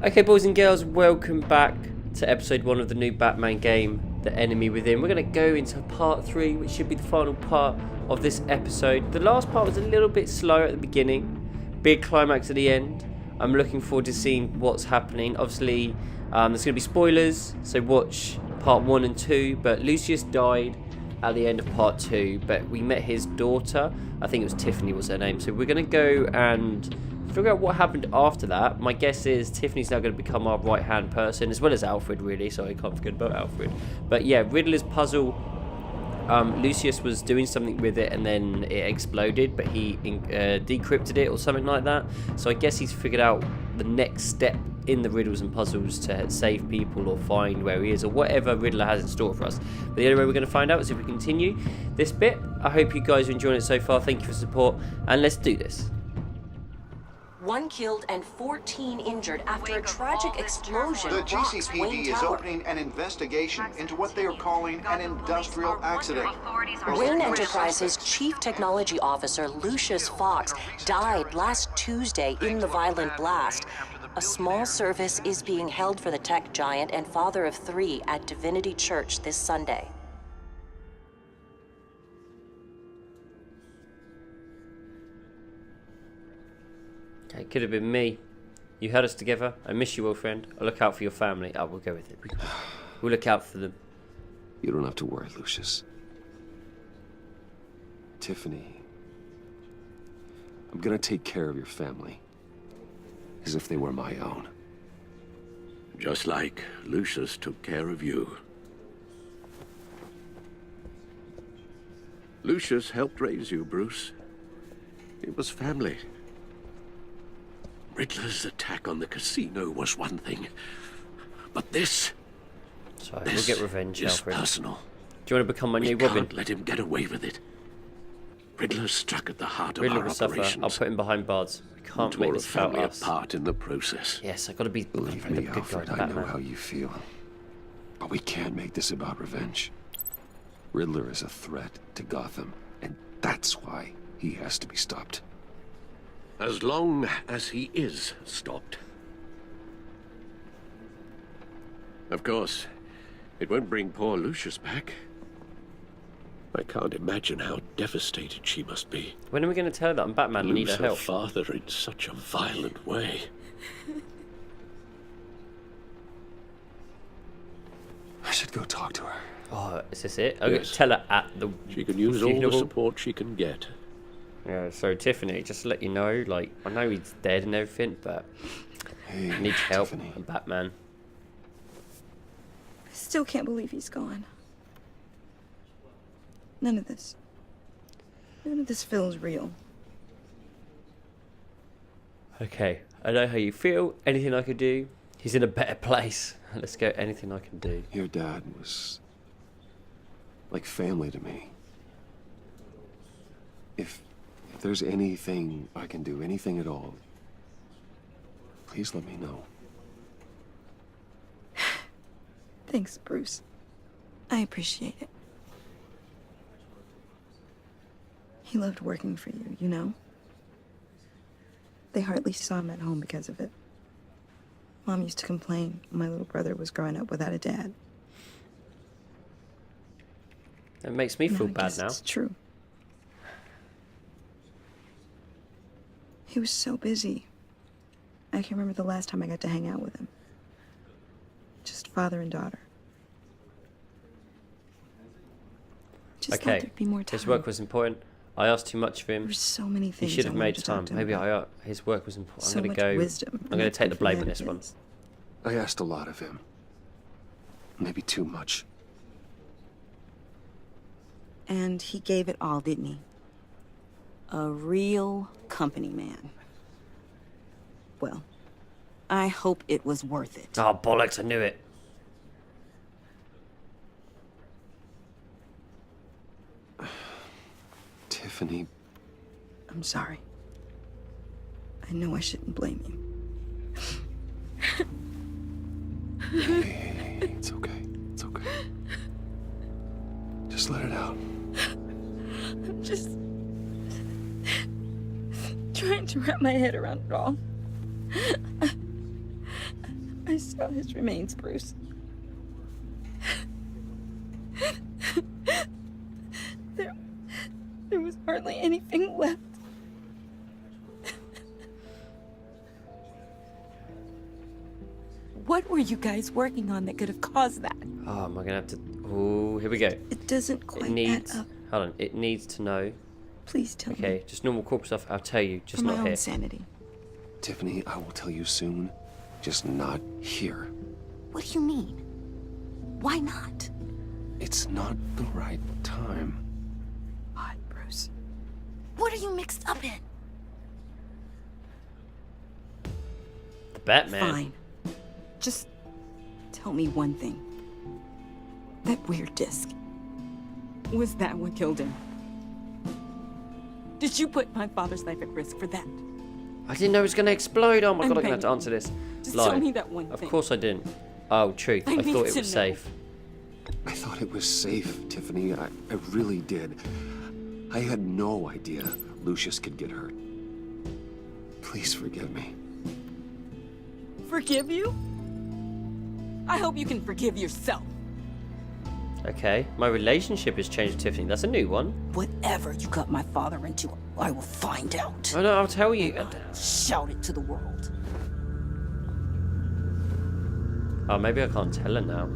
Okay, boys and girls, welcome back to episode 1 of the new Batman game, The Enemy Within. We're going to go into part 3, which should be the final part of this episode. The last part was a little bit slow at the beginning, big climax at the end. I'm looking forward to seeing what's happening. Obviously, there's going to be spoilers, so watch part 1 and 2. But Lucius died at the end of part 2, but we met his daughter. I think it was Tiffany was her name. So we're going to go and figure out what happened after that. My guess is Tiffany's now going to become our right-hand person, as well as Alfred, really, so I can't forget about Alfred. But yeah, Riddler's puzzle, Lucius was doing something with it and then it exploded, but he decrypted it or something like that. So I guess he's figured out the next step in the riddles and puzzles to save people or find where he is or whatever Riddler has in store for us. But the only way we're going to find out is if we continue this bit. I hope you guys are enjoying it so far. Thank you for the support, and let's do this. 1 killed and 14 injured after a tragic explosion. The GCPD is opening an investigation into what they are calling an industrial accident. Wayne Enterprises' Chief Technology Officer Lucius Fox died last Tuesday in the violent blast. A small service is being held for the tech giant and father of 3 at Divinity Church this Sunday. It could have been me. You held us together. I miss you, old friend. I'll look out for your family. Oh, we'll go with it. We'll look out for them. You don't have to worry, Lucius. Tiffany, I'm gonna take care of your family as if they were my own. Just like Lucius took care of you. Lucius helped raise you, Bruce. It was family. Riddler's attack on the casino was one thing, but this We'll get revenge, is Alfred. personal. Do you want to become my new We Robin? can't let him get away with it. Riddler struck at the heart Riddler of will our suffer. operations. I'll put him behind bars. We can't Tore make a this about family us. apart in the process. Yes, I've got to be Believe the me, good Alfred, guy, I know Batman. how you feel. But we can't make this about revenge. Riddler is a threat to Gotham, and that's why he has to be stopped. As long as he is stopped. Of course, it won't bring poor Lucius back. I can't imagine how devastated she must be. When are we going to tell her that I'm Batman and need Lose her her help? father in such a violent way. I should go talk to her. Oh, is this it? I'm going Yes. to tell her at the She can use all the funeral. support she can get. Yeah, so Tiffany, just to let you know, like, I know he's dead and everything, but Hey, I need help. Tiffany. I'm Batman. I still can't believe he's gone. None of this feels real. Okay, I know how you feel. Anything I could do? He's in a better place. Let's go. Anything I can do. Your dad was like family to me. If there's anything I can do, anything at all, please let me know. Thanks, Bruce. I appreciate it. He loved working for you, you know? They hardly saw him at home because of it. Mom used to complain my little brother was growing up without a dad. It makes me feel I bad guess now. It's true. He was so busy. I can remember the last time I got to hang out with him. Just father and daughter. Just thought Okay, there'd be more time. his work was important. I asked too much of him. There's so many He things should I have wanted made to talk time. to him Maybe about. his work was important. So I'm much going to go. wisdom. I'm going to take the blame on this one. I asked a lot of him. Maybe too much. And he gave it all, didn't he? A real company man. Well, I hope it was worth it. Oh, bollocks, I knew it. Tiffany, I'm sorry. I know I shouldn't blame you. hey, it's okay. It's okay. Just let it out. I'm just trying to wrap my head around it all. about his remains, Bruce. There was hardly anything left. What were you guys working on that could have caused that? Oh, am I gonna have to? Oh, here we go. It doesn't quite It needs. add up. Hold on. It needs to know. Please tell me. Okay, just normal corporate stuff. I'll tell you, just For my not own here. sanity. Tiffany, I will tell you soon. Just not here. What do you mean? Why not? It's not the right time. Odd, Bruce. What are you mixed up in? The Batman. Fine. Just tell me one thing. That weird disc. Was that what killed him? Did you put my father's life at risk for that? I didn't know it was gonna explode. Oh my I'm god, I'm gonna have to begging answer this. Just Lie. tell me that one Of thing. course I didn't. Oh, truth. I I need thought it to was know. safe. I thought it was safe, Tiffany. I really did. I had no idea Lucius could get hurt. Please forgive me. Forgive you? I hope you can forgive yourself. Okay, my relationship has changed, Tiffany. That's a new one. Whatever you got my father into, I will find out. Oh no, I'll tell you. Shout it to the world. Oh, maybe I can't tell her now.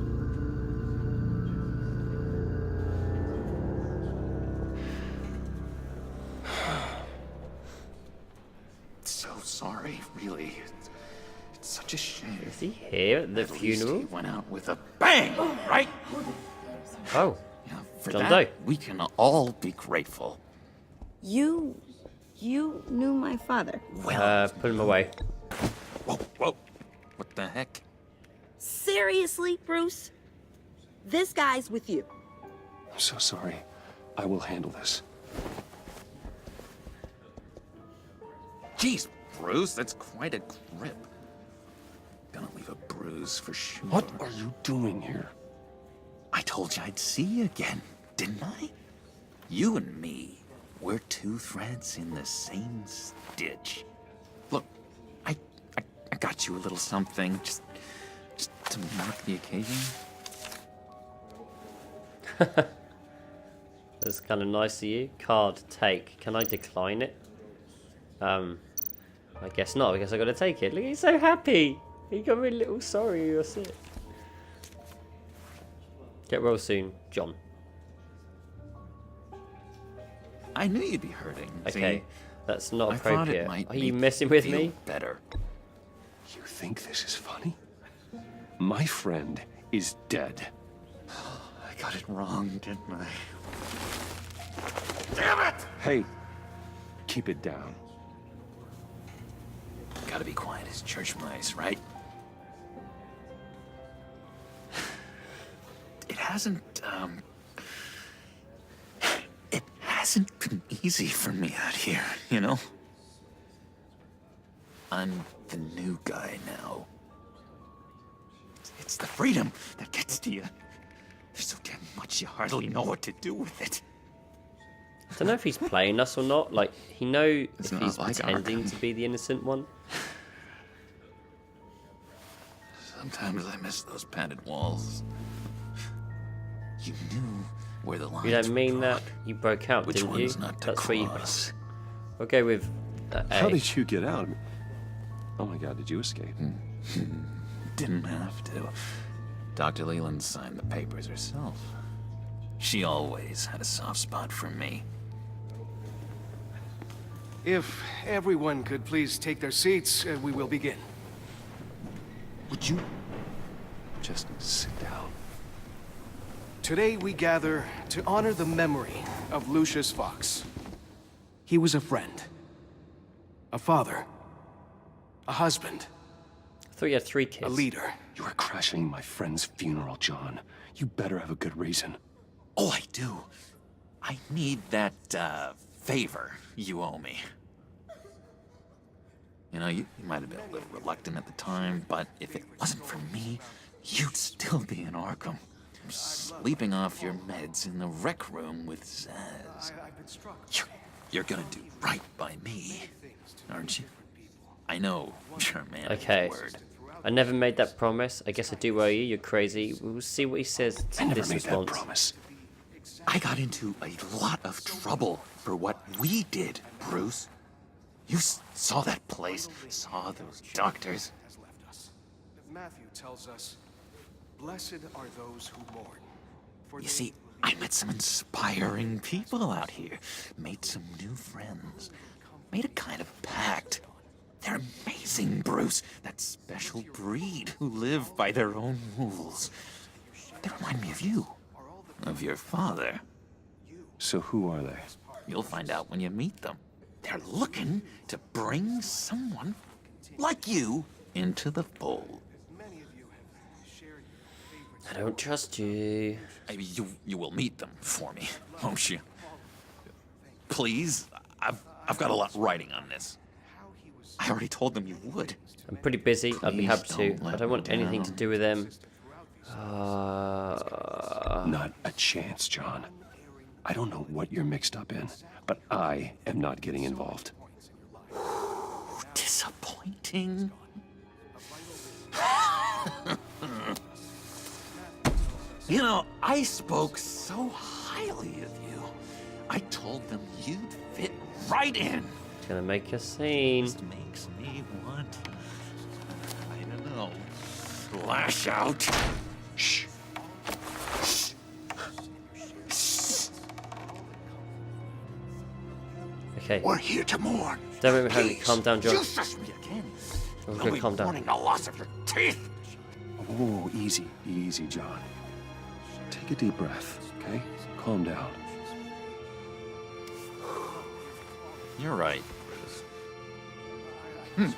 So sorry, really. It's such a shame. Is he here at the At least funeral? he went out with a bang, right? Oh, Yeah, for John that, Doe. we can all be grateful. You knew my father. put him away. Whoa, whoa. What the heck? Seriously, Bruce? This guy's with you. I'm so sorry. I will handle this. Jeez, Bruce, that's quite a grip. Gonna leave a bruise for sure. What are you doing here? I told you I'd see you again, didn't I? You and me, we're two threads in the same stitch. Look, I got you a little something, just to mark the occasion. That's kind of nice of you. Card, take. Can I decline it? I guess not. I guess I gotta take it. Look, he's so happy. He got me a little sorry. That's it. Get well soon, John. I knew you'd be hurting. Okay, See? that's not I thought it appropriate. might Are you make messing with feel me? Better. You think this is funny? My friend is dead. I got it wrong, didn't I? Damn it! Hey, keep it down. Gotta be quiet as church mice, right? It hasn't been easy for me out here, you know? I'm the new guy now. It's the freedom that gets to you. There's so damn much you hardly know what to do with it. I don't know if he's playing us or not. Like, he know It's if not he's like pretending Arkham. to be the innocent one. Sometimes I miss those padded walls. You knew where the lines You don't were mean that? drawn. You broke out, Which didn't you? ones not to That's where you. cross. We'll go with How A. did you get out? Oh my god, did you escape? Didn't have to. Dr. Leland signed the papers herself. She always had a soft spot for me. If everyone could please take their seats, we will begin. Would you just sit down? Today we gather to honor the memory of Lucius Fox. He was a friend, a father, a husband, I thought you had 3 kids. a leader. You are crashing my friend's funeral, John. You better have a good reason. Oh, I do. I need that, favor you owe me. You know, you might have been a little reluctant at the time, but if it wasn't for me, you'd still be in Arkham. Sleeping off your meds in the rec room with Zaz. You're gonna do right by me, aren't you? I know you're a man of Okay. your word. I never made that promise. I guess I do owe you. You're crazy. We'll see what he says I to never this made that response. promise. I got into a lot of trouble for what we did, Bruce. You saw that place, saw those doctors. Has left us. Matthew tells us, "Blessed are those who mourn." For You see, I met some inspiring people out here, made some new friends, made a kind of pact. They're amazing, Bruce. That special breed who live by their own rules. They remind me of you, of your father. So who are they? You'll find out when you meet them. They're looking to bring someone like you into the fold. many of you have shared your favorites. I don't trust you. You will meet them for me, won't you? Please, I've got a lot writing on this. I already told them you would. I'm pretty busy. I'd be Please happy to. don't I let don't me want anything to down. do with them. Not a chance, John. I don't know what you're mixed up in, but I am not getting involved. Disappointing. You know, I spoke so highly of you. I told them you'd fit right in. It's gonna make a scene. Just makes me want, I don't know, lash out. Shh. Okay. We're here to mourn. Don't make me hungry. Please, Calm down, John. You shush me again. I'm You'll gonna be calm down. mourning the loss of your teeth. Oh, easy, easy, John. Take a deep breath, okay? Calm down. You're right, Bruce.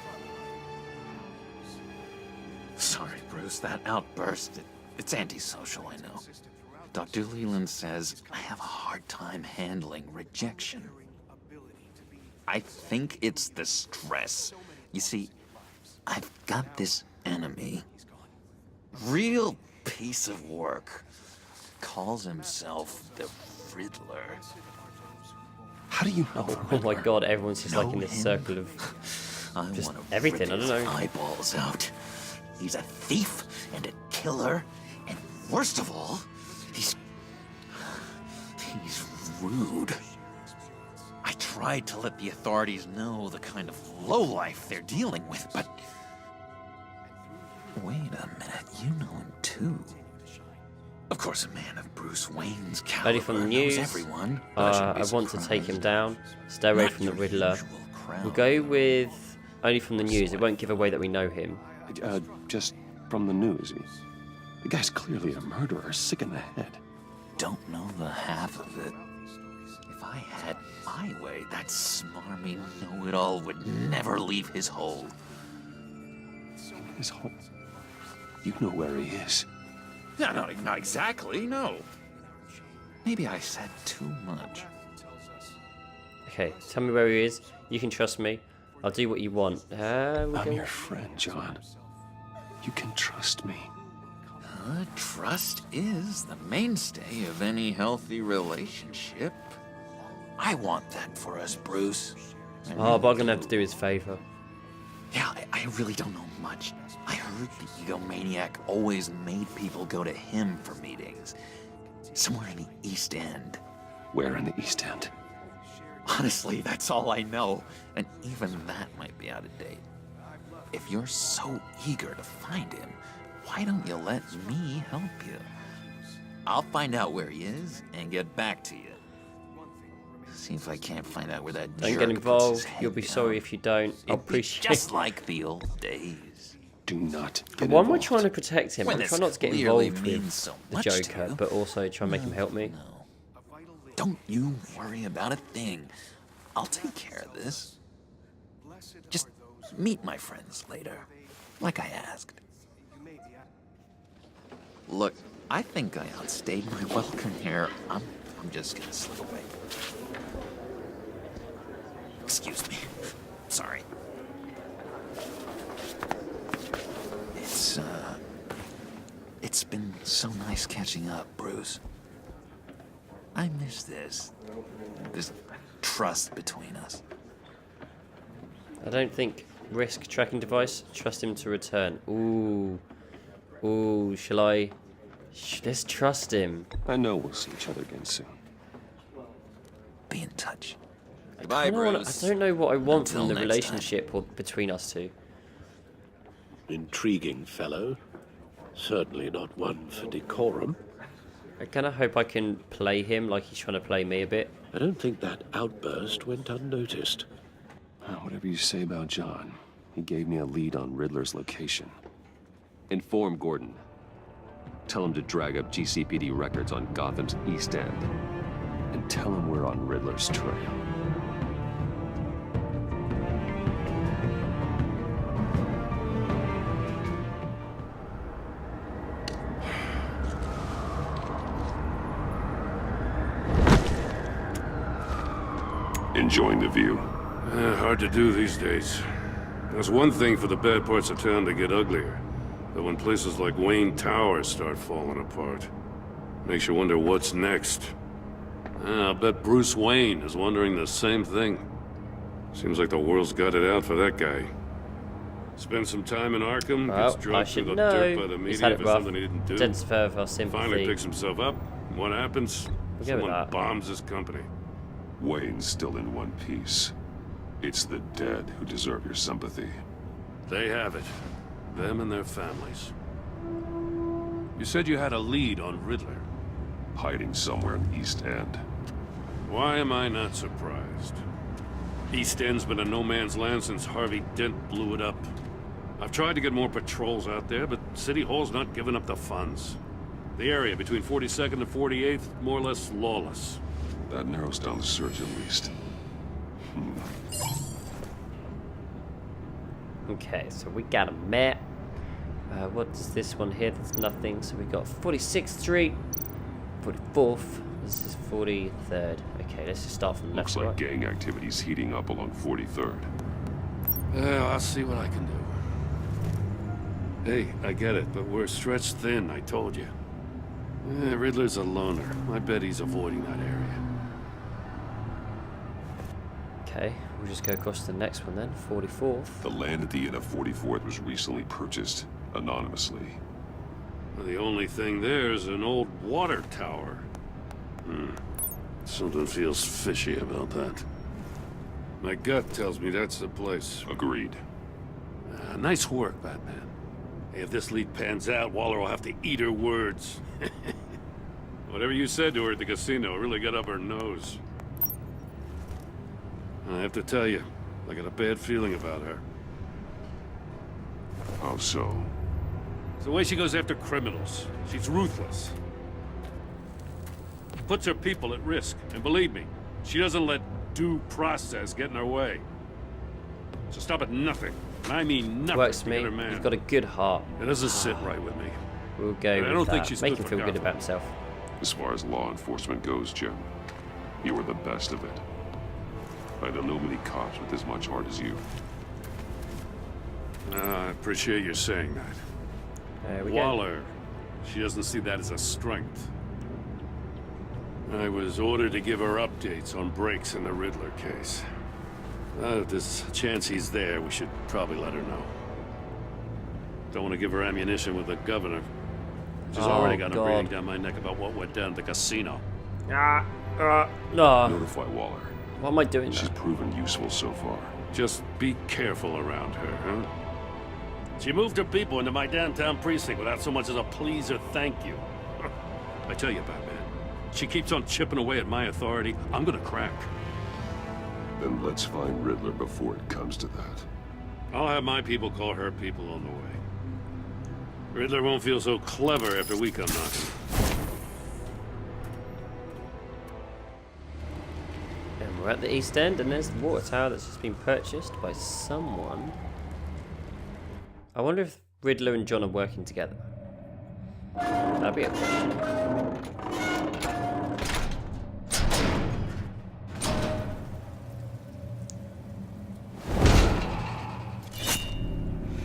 Sorry, Bruce, that outburst, it's antisocial, I know. Dr. Leland says I have a hard time handling rejection. I think it's the stress. You see, I've got this enemy. Real piece of work. Calls himself the Riddler. How do you know? Oh my god, everyone's just like in Know this him? circle of I just want to everything, rip I don't his know. eyeballs out. He's a thief and a killer, and worst of all, he's rude. I tried to let the authorities know the kind of lowlife they're dealing with, but wait a minute, you know him too. Of course, a man of Bruce Wayne's caliber Only from the news. knows everyone. but shouldn't be I want to take him surprised. down. Stay away Not from the your Riddler. usual crowd. We'll go with only from the news. It won't give away that we know him. Just from the news. The guy's clearly a murderer, sick in the head. Don't know the half of it. If I had my way, that smarmy know-it-all would never leave his hole. His whole... You know where he is. No, not exactly, no. Maybe I said too much. Okay, tell me where he is. You can trust me. I'll do what you want. We'll I'm go- your friend, John. You can trust me. Trust is the mainstay of any healthy relationship. I want that for us, Bruce. I Oh, but I'm really gonna have to do. do his favor. Yeah, I really don't know much. I heard the egomaniac always made people go to him for meetings. Somewhere in the East End. Where in the East End? Honestly, that's all I know. And even that might be out of date. If you're so eager to find him, why don't you let me help you? I'll find out where he is and get back to you. See if I can't find out where that Don't jerk get puts involved. his head You'll be down. sorry if you don't. I'll It'd be appreciate just like the old days. Do not get Why am I involved. trying to protect him? When I'm this trying not to get clearly involved means with so the much to Joker, you. but also try and make him help me. No. Don't you worry about a thing. I'll take care of this. Just meet my friends later, like I asked. Look, I think I outstayed my welcome here. I'm just gonna slip away. Excuse me. Sorry. It's been so nice catching up, Bruce. I miss this trust between us. I don't think Risk tracking device. Trust him to return. Ooh. Ooh, shall I? Let's trust him. I know we'll see each other again soon. Be in touch. I don't know what I want from the relationship or between us two. Intriguing fellow. Certainly not one for decorum. I kind of hope I can play him like he's trying to play me a bit. I don't think that outburst went unnoticed. Whatever you say about John, he gave me a lead on Riddler's location. Inform Gordon. Tell him to drag up GCPD records on Gotham's East End. And tell him we're on Riddler's trail. Enjoying the view? Hard to do these days. There's one thing for the bad parts of town to get uglier. But when places like Wayne Tower start falling apart, makes you wonder what's next. I'll bet Bruce Wayne is wondering the same thing. Seems like the world's got it out for that guy. Spent some time in Arkham, gets drugged through the dirt by the media for something he didn't do. Finally picks himself up. What happens? Someone bombs his company. Wayne's still in one piece. It's the dead who deserve your sympathy. They have it. Them and their families. You said you had a lead on Riddler. Hiding somewhere in East End. Why am I not surprised? East End's been a no-man's land since Harvey Dent blew it up. I've tried to get more patrols out there, but City Hall's not giving up the funds. The area between 42nd and 48th, more or less lawless. That narrows down the search at least. Okay, so we got a map. What's this one here? That's nothing. So we got 46th Street, 44th. This is 43rd. Okay, let's just start from left. Looks like gang activity's heating up along 43rd. Well, I'll see what I can do. Hey, I get it, but we're stretched thin, I told you. Riddler's a loner. I bet he's avoiding that area. Okay, we'll just go across to the next one then, 44th. The land at the end of 44th was recently purchased, anonymously. Well, the only thing there is an old water tower. Something feels fishy about that. My gut tells me that's the place. Agreed. Nice work, Batman. Hey, if this lead pans out, Waller will have to eat her words. Whatever you said to her at the casino really got up her nose. I have to tell you, I got a bad feeling about her. How so? It's the way she goes after criminals. She's ruthless. Puts her people at risk, and believe me, she doesn't let due process get in her way. So stop at nothing, and I mean nothing. Works for me. He's got a good heart. It doesn't sit right with me. We'll go with I don't that. think she's Make him feel good about himself. As far as law enforcement goes, Jim, you were the best of it. I don't know many cops with as much heart as you. I appreciate you saying that. There we Waller, she doesn't see that as a strength. I was ordered to give her updates on breaks in the Riddler case. If there's a chance he's there, we should probably let her know. Don't want to give her ammunition with the governor. She's already got him breathing down my neck about what went down at the casino. No. Notify Waller. What am I doing? She's proven useful so far. Just be careful around her, huh? She moved her people into my downtown precinct without so much as a please or thank you. I tell you, Batman, she keeps on chipping away at my authority, I'm gonna crack. Then let's find Riddler before it comes to that. I'll have my people call her people on the way. Riddler won't feel so clever after we come knocking. And we're at the East End, and there's the water tower that's just been purchased by someone. I wonder if Riddler and John are working together. That'd be a question.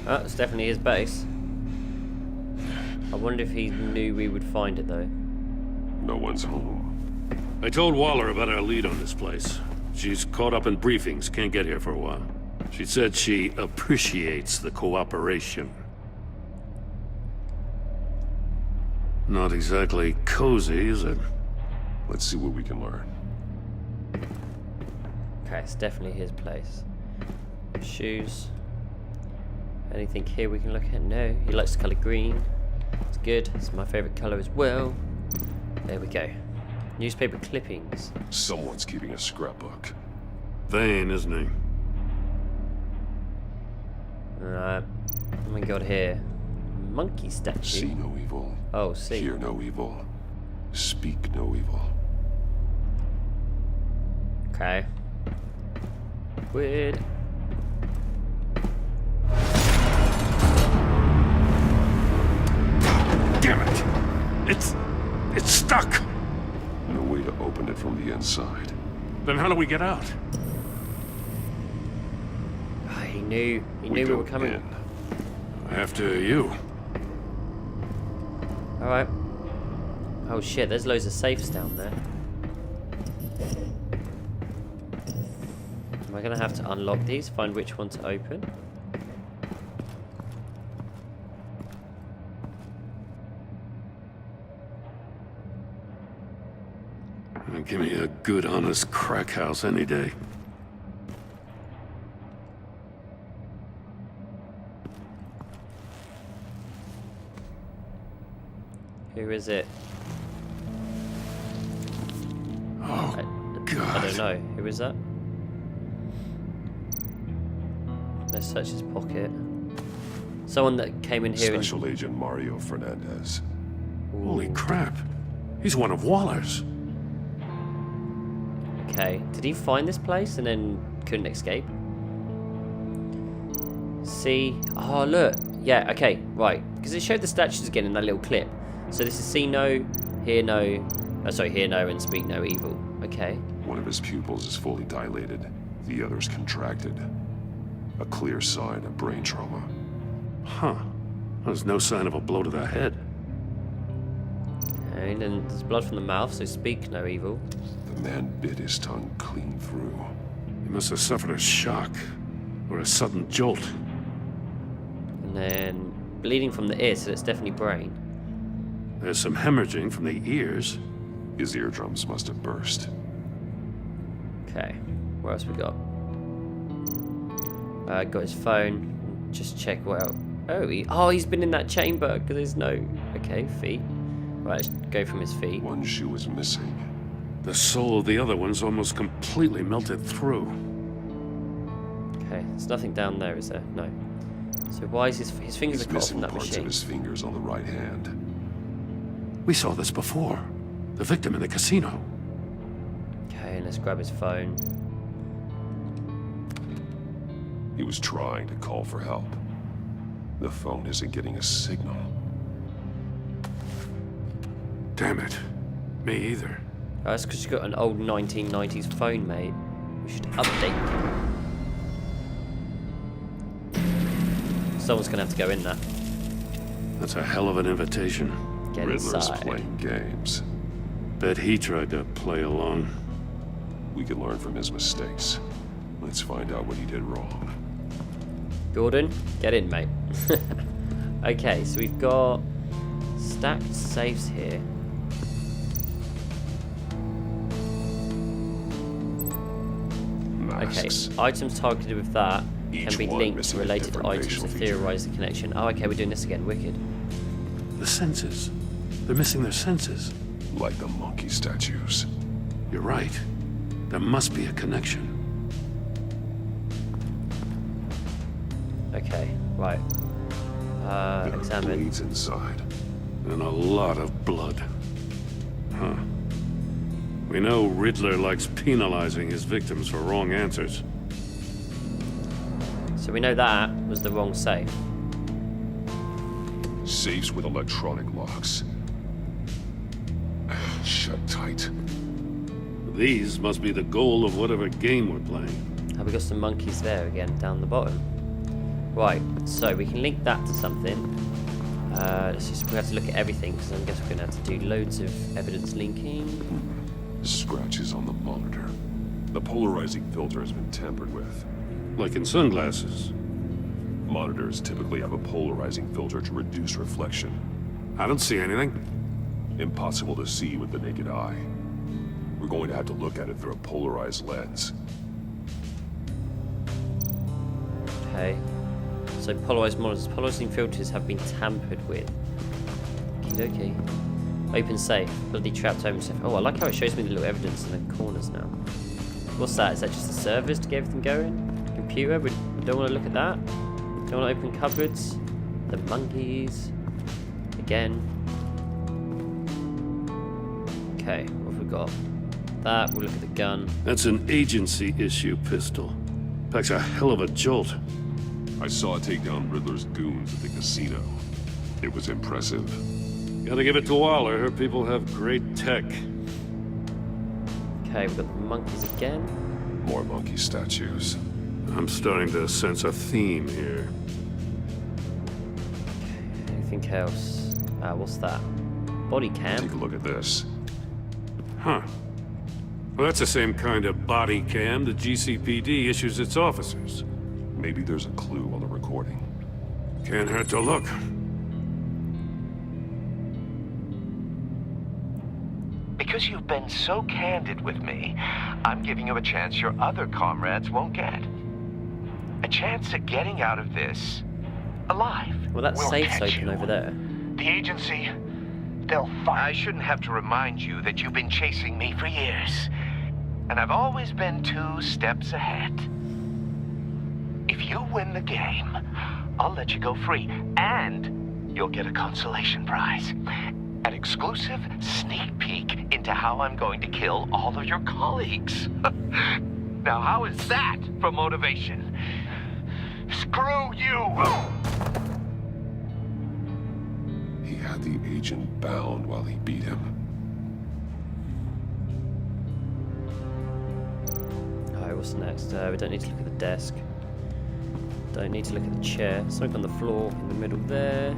Oh, it's definitely his base. I wonder if he knew we would find it, though. No one's home. I told Waller about our lead on this place. She's caught up in briefings, can't get here for a while. She said she appreciates the cooperation. Not exactly cozy, is it? Let's see what we can learn. Okay, it's definitely his place. Shoes. Anything here we can look at? No. He likes the colour green. It's good. It's my favourite colour as well. There we go. Newspaper clippings. Someone's keeping a scrapbook. Vain, isn't he? Alright. What we got here? Monkey statue. See no evil. Oh, see. Hear no evil. Speak no evil. Okay. Weird. Damn it! It's stuck! No way to open it from the inside. Then how do we get out? Oh, he knew we were coming. In. After you. Alright. Oh shit, there's loads of safes down there. Am I gonna have to unlock these? Find which one to open? Give me a good, honest crack house any day. Who is it? Oh, God. I don't know. Who is that? Let's search his pocket. Someone that came in here. Special Agent Mario Fernandez. Holy crap. He's one of Waller's. Okay. Did he find this place and then couldn't escape? See? Oh, look. Yeah, okay. Right. Because it showed the statues again in that little clip. So this is see no, hear no. Oh, sorry, hear no and speak no evil. Okay. One of his pupils is fully dilated. The other's contracted. A clear sign of brain trauma. Huh. There's no sign of a blow to the head. And then there's blood from the mouth, so speak no evil. The man bit his tongue clean through. He must have suffered a shock or a sudden jolt. And then bleeding from the ear, so it's definitely brain. There's some hemorrhaging from the ears. His eardrums must have burst. Okay. What else we got? Got his phone. Just check what else. Oh, he's been in that chamber because there's no. Okay, feet. Right, let's go from his feet. One shoe is missing. The sole of the other one's almost completely melted through. Okay, there's nothing down there, is there? No. So why is his fingers He's are cut off missing from that parts machine? of his fingers on the right hand. We saw this before. The victim in the casino. Okay, let's grab his phone. He was trying to call for help. The phone isn't getting a signal. Damn it. Me either. Oh, that's because you've got an old 1990s phone, mate. We should update. Someone's gonna have to go in there. That's a hell of an invitation. Get Riddler's inside. playing games. Bet he tried to play along. We can learn from his mistakes. Let's find out what he did wrong. Gordon, get in, mate. Okay, so we've got stacked safes here. Masks. Okay, items targeted with that can Each be one linked missing to a related different items facial to feature. theorize the connection. Oh, okay, we're doing this again. Wicked. The senses. They're missing their senses. Like the monkey statues. You're right. There must be a connection. Okay, right. There are Examine. bleeds inside. And a lot of blood. Huh. We know Riddler likes penalizing his victims for wrong answers. So we know that was the wrong safe. Safes with electronic locks. Shut tight. These must be the goal of whatever game we're playing. Have we got some monkeys there again, down the bottom? Right, so we can link that to something. We have to look at everything, because I guess we're going to have to do loads of evidence linking. Scratches on the monitor. The polarizing filter has been tampered with. Like in sunglasses. Monitors typically have a polarizing filter to reduce reflection. I don't see anything. Impossible to see with the naked eye. We're going to have to look at it through a polarized lens. Okay. So polarized monitors. Polarizing filters have been tampered with. Okie dokie. Open safe. Bloody trapped open safe. Oh, I like how it shows me the little evidence in the corners now. What's that? Is that just a service to get everything going? Computer? We don't want to look at that. Don't want to open cupboards. The monkeys. Again. Okay, what have we got? That, we'll look at the gun. That's an agency issue pistol. Packs a hell of a jolt. I saw it take down Riddler's goons at the casino. It was impressive. Gotta give it to Waller. Her people have great tech. Okay, we've got the monkeys again. More monkey statues. I'm starting to sense a theme here. Anything else? What's that? Body cam? Take a look at this. Huh. Well, that's the same kind of body cam the GCPD issues its officers. Maybe there's a clue on the recording. Can't hurt to look. Because you've been so candid with me, I'm giving you a chance your other comrades won't get. A chance at getting out of this alive. Well, that safe's open over there. The agency, they'll find. I shouldn't have to remind you that you've been chasing me for years. And I've always been 2 steps ahead. If you win the game, I'll let you go free. And you'll get a consolation prize. An exclusive sneak peek into how I'm going to kill all of your colleagues. Now, how is that for motivation? Screw you! He had the agent bound while he beat him. Alright, what's next? We don't need to look at the desk. Don't need to look at the chair. Something on the floor in the middle there.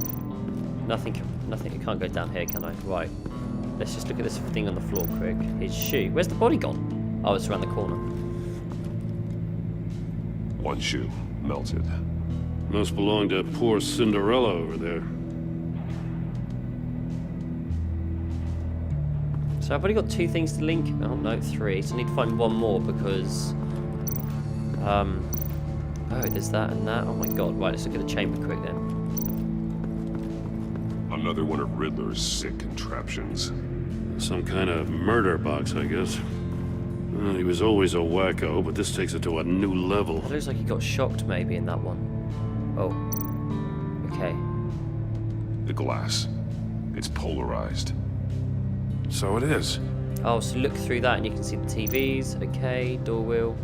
Nothing, it can't go down here, can I? Right. Let's just look at this thing on the floor quick. His shoe. Where's the body gone? Oh, it's around the corner. One shoe, melted. Must belong to poor Cinderella over there. So I've only got 2 things to link. Oh no, 3. So I need to find one more because... Oh, there's that and that. Oh my god. Right, let's look at the chamber quick then. Another one of Riddler's sick contraptions. Some kind of murder box, I guess. He was always a wacko, but this takes it to a new level. It looks like he got shocked maybe in that one. Oh. Okay. The glass. It's polarized. So it is. Oh, so look through that and you can see the TVs. Okay, door wheel.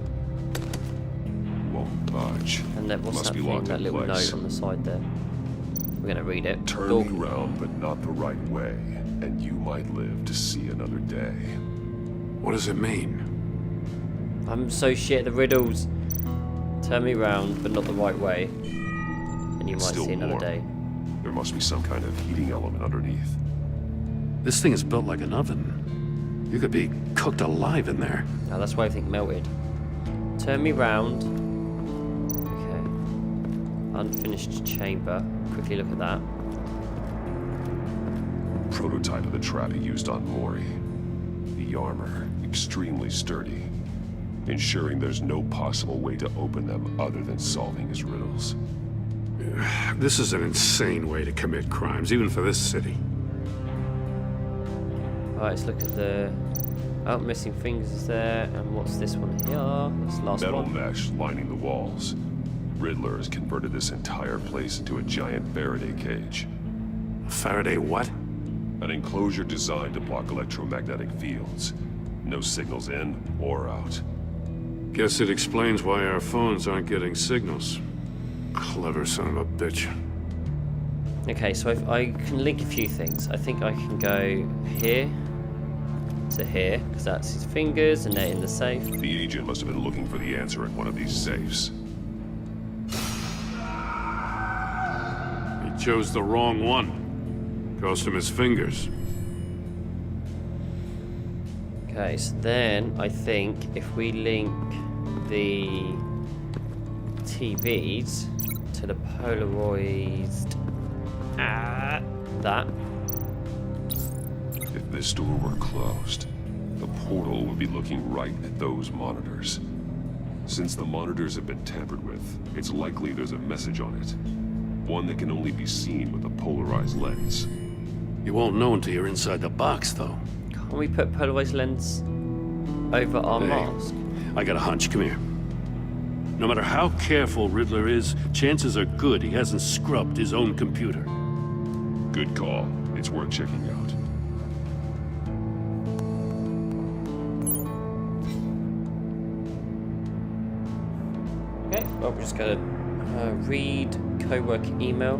Won't budge. And then what's Must that be thing, locked that in little place. note on the side there? We're going to read it. Turn Door. me round, but not the right way, and you might live to see another day. What does it mean? I'm so shit at the riddles. Turn me round, but not the right way. And you might Still see another warm. day. There must be some kind of heating element underneath. This thing is built like an oven. You could be cooked alive in there. Now that's why I think melted. Turn me round. Okay. Unfinished chamber. Quickly look at that. Prototype of the trap he used on Mori. The armor, extremely sturdy, ensuring there's no possible way to open them other than solving his riddles. This is an insane way to commit crimes, even for this city. Alright, let's look at the... Oh, missing fingers is there. And what's this one here? That's the last Metal one. mesh lining the walls. Riddler has converted this entire place into a giant Faraday cage. Faraday what? An enclosure designed to block electromagnetic fields. No signals in or out. Guess it explains why our phones aren't getting signals. Clever son of a bitch. Okay, so if I can link a few things. I think I can go here to here, because that's his fingers and they're in the safe. The agent must have been looking for the answer at one of these safes. He chose the wrong one. Cost him his fingers. Okay, so then I think if we link the TVs to the polarized. That. If this door were closed, the portal would be looking right at those monitors. Since the monitors have been tampered with, it's likely there's a message on it. One that can only be seen with a polarized lens. You won't know until you're inside the box, though. Can't we put polarized lens over our mask? I got a hunch. Come here. No matter how careful Riddler is, chances are good he hasn't scrubbed his own computer. Good call. It's worth checking out. Okay, well, we're just gonna read co-worker email,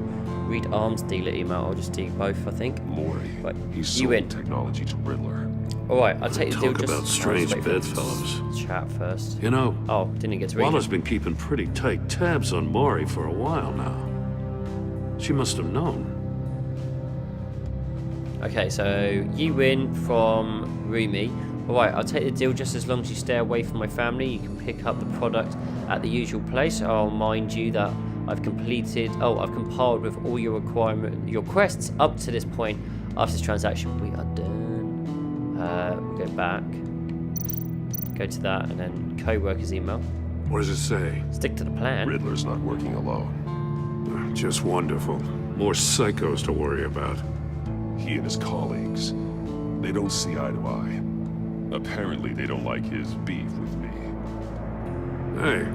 read arms dealer email. I'll just do both, I think. Maury. Right. He sold technology to Riddler. Alright, I'll take the deal. Talk about strange bedfellows. Chat first. You know, oh, didn't get to read. Waller's been keeping pretty tight tabs on Maury for a while now. She must have known. Okay, so you win from Rumi. Alright, I'll take the deal just as long as you stay away from my family. You can pick up the product at the usual place. I'll mind you that I've compiled with all your requests up to this point. After this transaction, we are done. We'll go back. Go to that, and then co-worker's email. What does it say? Stick to the plan. Riddler's not working alone. Just wonderful. More psychos to worry about. He and his colleagues, they don't see eye to eye. Apparently, they don't like his beef with me. Hey,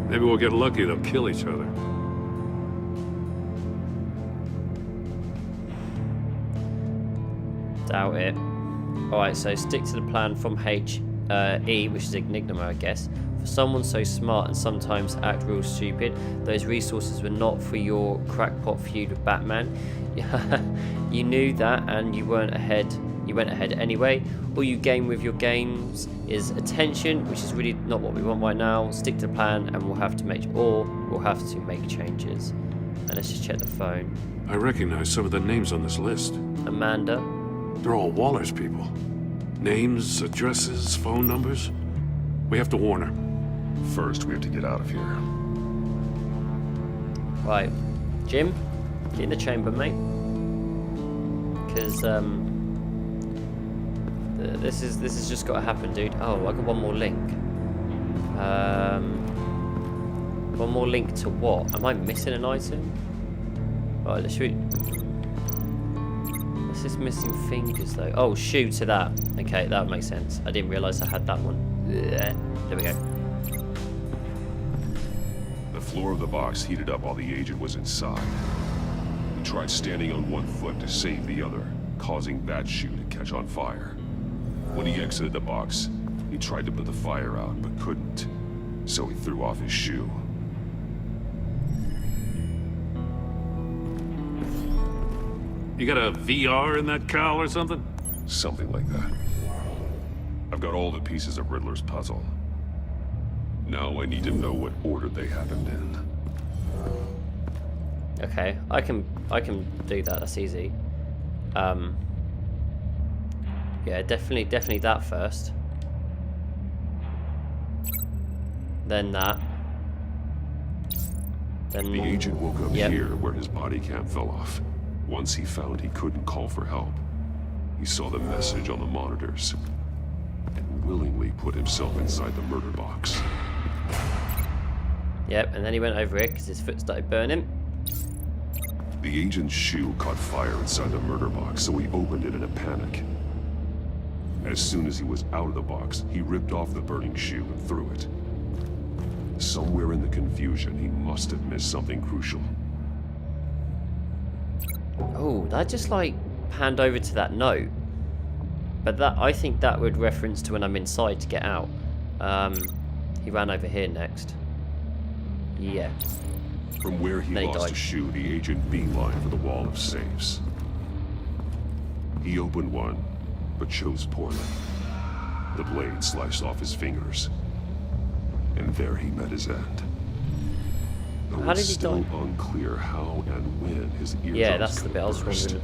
maybe we'll get lucky. They'll kill each other. Doubt it. Alright, so stick to the plan from E, which is Enigma, I guess. For someone so smart and sometimes act real stupid, those resources were not for your crackpot feud with Batman. You knew that, and you went ahead anyway. All you gain with your games is attention, which is really not what we want right now. Stick to the plan, and we'll have to make changes. And let's just check the phone. I recognize some of the names on this list. Amanda. They're all Waller's people. Names, addresses, phone numbers. We have to warn her. First, we have to get out of here. Right. Jim, get in the chamber, mate. Because, this has just got to happen, dude. Oh, I got one more link. One more link to what? Am I missing an item? Right, let's shoot. What's this missing fingers, though? Oh, shoe to that. Okay, that makes sense. I didn't realise I had that one. There we go. The floor of the box heated up while the agent was inside. He tried standing on one foot to save the other, causing that shoe to catch on fire. When he exited the box, he tried to put the fire out, but couldn't. So he threw off his shoe. You got a VR in that cowl or something? Something like that. I've got all the pieces of Riddler's puzzle. Now I need to know what order they happened in. Okay, I can do that. That's easy. Yeah, definitely that first. Then that. Then the agent woke up here where his body cam fell off. Once he found he couldn't call for help, he saw the message on the monitors and willingly put himself inside the murder box. Yep, and then he went over it because his foot started burning. The agent's shoe caught fire inside the murder box, so he opened it in a panic. As soon as he was out of the box, he ripped off the burning shoe and threw it. Somewhere in the confusion, he must have missed something crucial. Oh, that just like panned over to that note. But that, I think that would reference to when I'm inside to get out. He ran over here next. Yeah. From where he lost his shoe, the agent beelined for the wall of safes. He opened one, but chose poorly. The blade sliced off his fingers. And there he met his end. Though it's still unclear how and when his eardrums that's the bit I was wondering.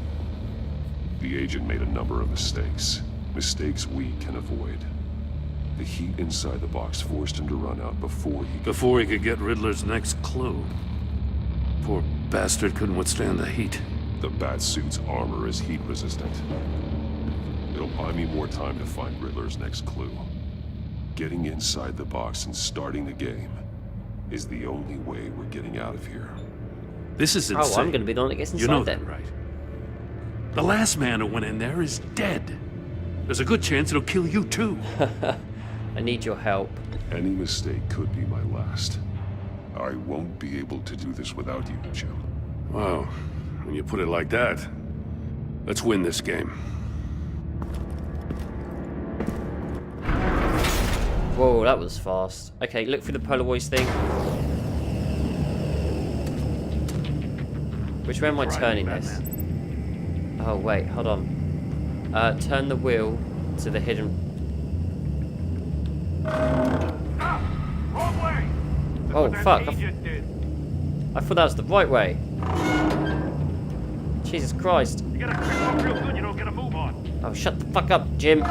The agent made a number of mistakes. Mistakes we can avoid. The heat inside the box forced him to run out before he could get Riddler's next clue. Poor bastard couldn't withstand the heat. The Batsuit's armor is heat resistant. It'll buy me more time to find Riddler's next clue. Getting inside the box and starting the game is the only way we're getting out of here. This is insane. Oh, I'm gonna be the one that gets inside. You know then. that, right? The last man who went in there is dead. There's a good chance it'll kill you too. I need your help. Any mistake could be my last. I won't be able to do this without you, Jim. Wow, when you put it like that, let's win this game. Whoa, that was fast. Okay, look for the Polaroid thing. Which way am I turning this? Oh wait, hold on. Turn the wheel to the hidden. Wrong way. Oh fuck! I thought that was the right way. Jesus Christ! You gotta pick up real good. You don't get a move on. Oh, shut the fuck up, Jim.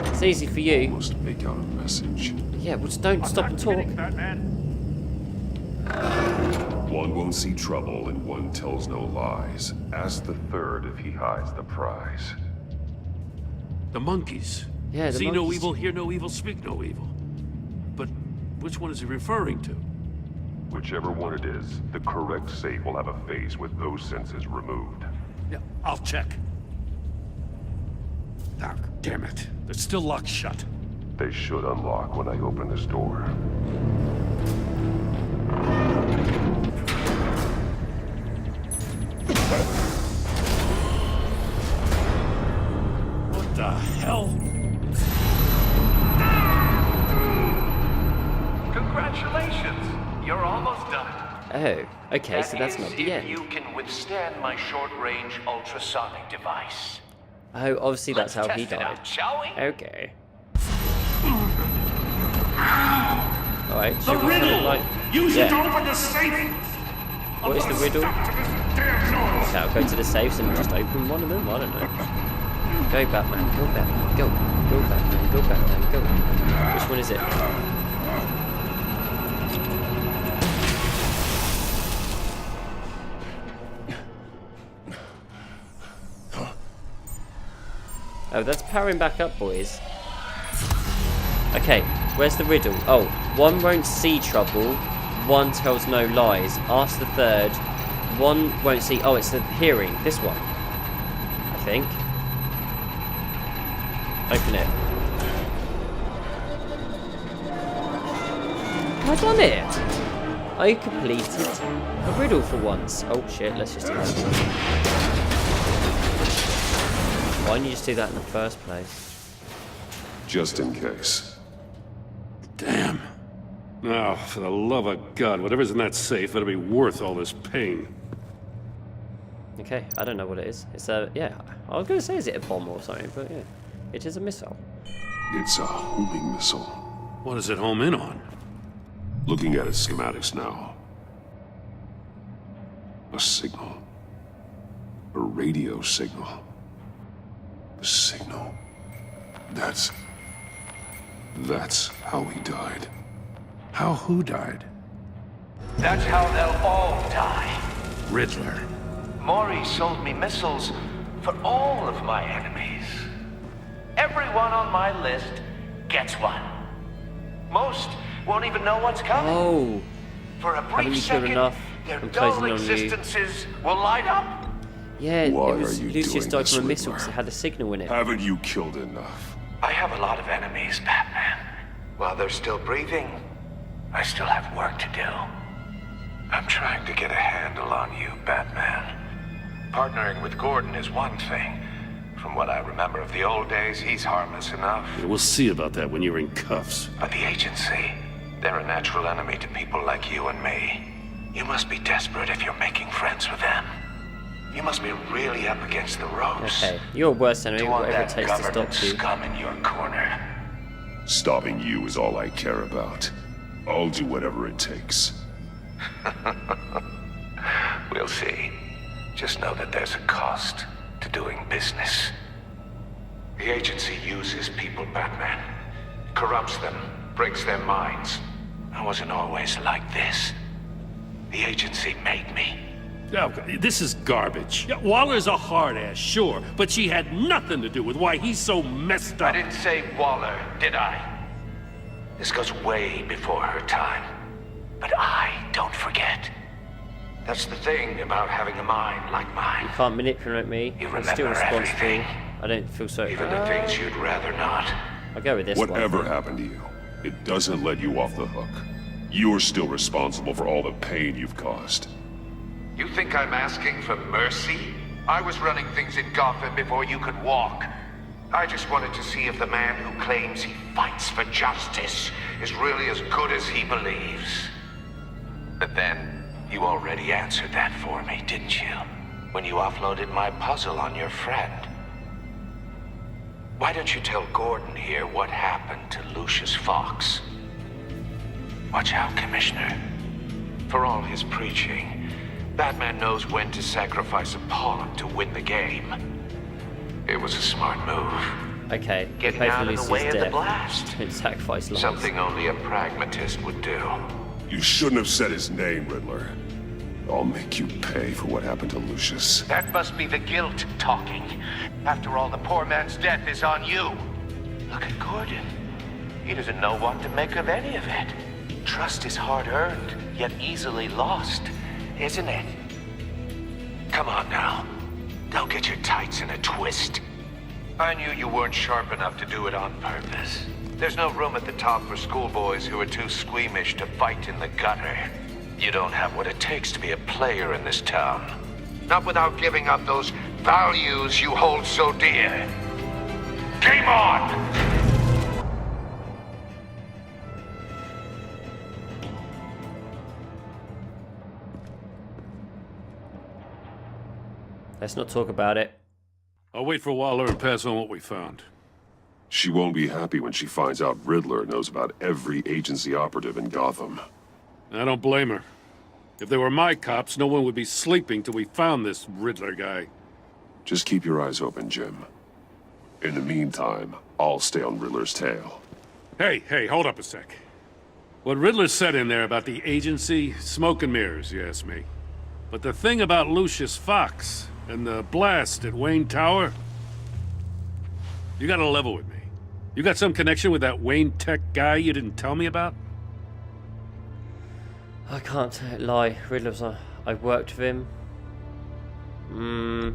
It's easy for you. Must make out a message. Yeah, well, just don't stop and talk. One won't see trouble and one tells no lies. Ask the third if he hides the prize. The monkeys. Yeah, the See no monkeys. evil, hear no evil, speak no evil. But which one is he referring to? Whichever one it is, the correct safe will have a face with those senses removed. Yeah, I'll check. Ah, damn it. They're still locked shut. They should unlock when I open this door. What the hell? Congratulations. You're almost done. Oh, okay, so that's not the If end. you can withstand my short-range ultrasonic device. Oh, obviously that's how he Test it died. out, shall we? Okay. Alright, The so we're kind of riddle! like... Use it to Yeah. open the safe! What is the riddle? Damn Okay, I'll go to the safes and just open one of them, I don't know. Go Batman, go Batman, go. Go Batman, go Batman, go. Which one is it? Oh, that's powering back up, boys. Okay, where's the riddle? Oh, one won't see trouble, one tells no lies. Ask the third. One won't see... Oh, it's the hearing. This one. I think. Open it. I've done it! I completed a riddle for once. Oh shit, let's just do that. Why didn't you just do that in the first place? Just in case. Damn. Now, for the love of God, whatever's in that safe better be worth all this pain. Okay, I don't know what it is. It's a... Yeah, I was going to say is it a bomb or something, but yeah. It is a missile. It's a homing missile. What does it home in on? Looking at its schematics now. A signal. A radio signal. A signal. That's how he died. How who died? That's how they'll all die. Riddler. Maury sold me missiles for all of my enemies. Everyone on my list gets one. Most won't even know what's coming. Oh. For a Haven't brief you killed second, enough? their I'm dull closing on you. existences will light up. Yeah, Why it was are you Lucius doing died this, from a missile Riddler? because it had a signal in it. Haven't you killed enough? I have a lot of enemies, Batman. While they're still breathing, I still have work to do. I'm trying to get a handle on you, Batman. Partnering with Gordon is one thing. From what I remember of the old days, he's harmless enough. Yeah, we'll see about that when you're in cuffs. But the agency, they're a natural enemy to people like you and me. You must be desperate if you're making friends with them. You must be really up against the ropes. Okay, you're a worse enemy, To want whatever it that takes to stop government you. scum in your corner. Stopping you is all I care about. I'll do whatever it takes. We'll see. Just know that there's a cost to doing business. The agency uses people, Batman. corrupts them, breaks their minds. I wasn't always like this. The agency made me. Oh, this is garbage. Yeah, Waller's a hard-ass, sure, but she had nothing to do with why he's so messed up. I didn't say Waller, did I? This goes way before her time. But I don't forget. That's the thing about having a mind like mine. You can't manipulate me. I'm still responsible. Everything. I don't feel so... Even the things you'd rather not. I'll go with this Whatever one. happened to you, it doesn't let you off the hook. You're still responsible for all the pain you've caused. You think I'm asking for mercy? I was running things in Gotham before you could walk. I just wanted to see if the man who claims he fights for justice is really as good as he believes. But then, you already answered that for me, didn't you? When you offloaded my puzzle on your friend. Why don't you tell Gordon here what happened to Lucius Fox? Watch out, Commissioner. For all his preaching, Batman knows when to sacrifice a pawn to win the game. It was a smart move. Okay, getting out of the way of the blast. Don't sacrifice lives. Something only a pragmatist would do. You shouldn't have said his name, Riddler. I'll make you pay for what happened to Lucius. That must be the guilt talking. After all, the poor man's death is on you. Look at Gordon. He doesn't know what to make of any of it. Trust is hard-earned, yet easily lost, isn't it? Come on now. Don't get your tights in a twist. I knew you weren't sharp enough to do it on purpose. There's no room at the top for schoolboys who are too squeamish to fight in the gutter. You don't have what it takes to be a player in this town. Not without giving up those values you hold so dear. Game on! Let's not talk about it. I'll wait for Waller and pass on what we found. She won't be happy when she finds out Riddler knows about every agency operative in Gotham. I don't blame her. If they were my cops, no one would be sleeping till we found this Riddler guy. Just keep your eyes open, Jim. In the meantime, I'll stay on Riddler's tail. Hey, hold up a sec. What Riddler said in there about the agency, smoke and mirrors, you ask me. But the thing about Lucius Fox and the blast at Wayne Tower, you gotta level with me. You got some connection with that Wayne Tech guy you didn't tell me about? I can't lie. Riddler's I worked with him.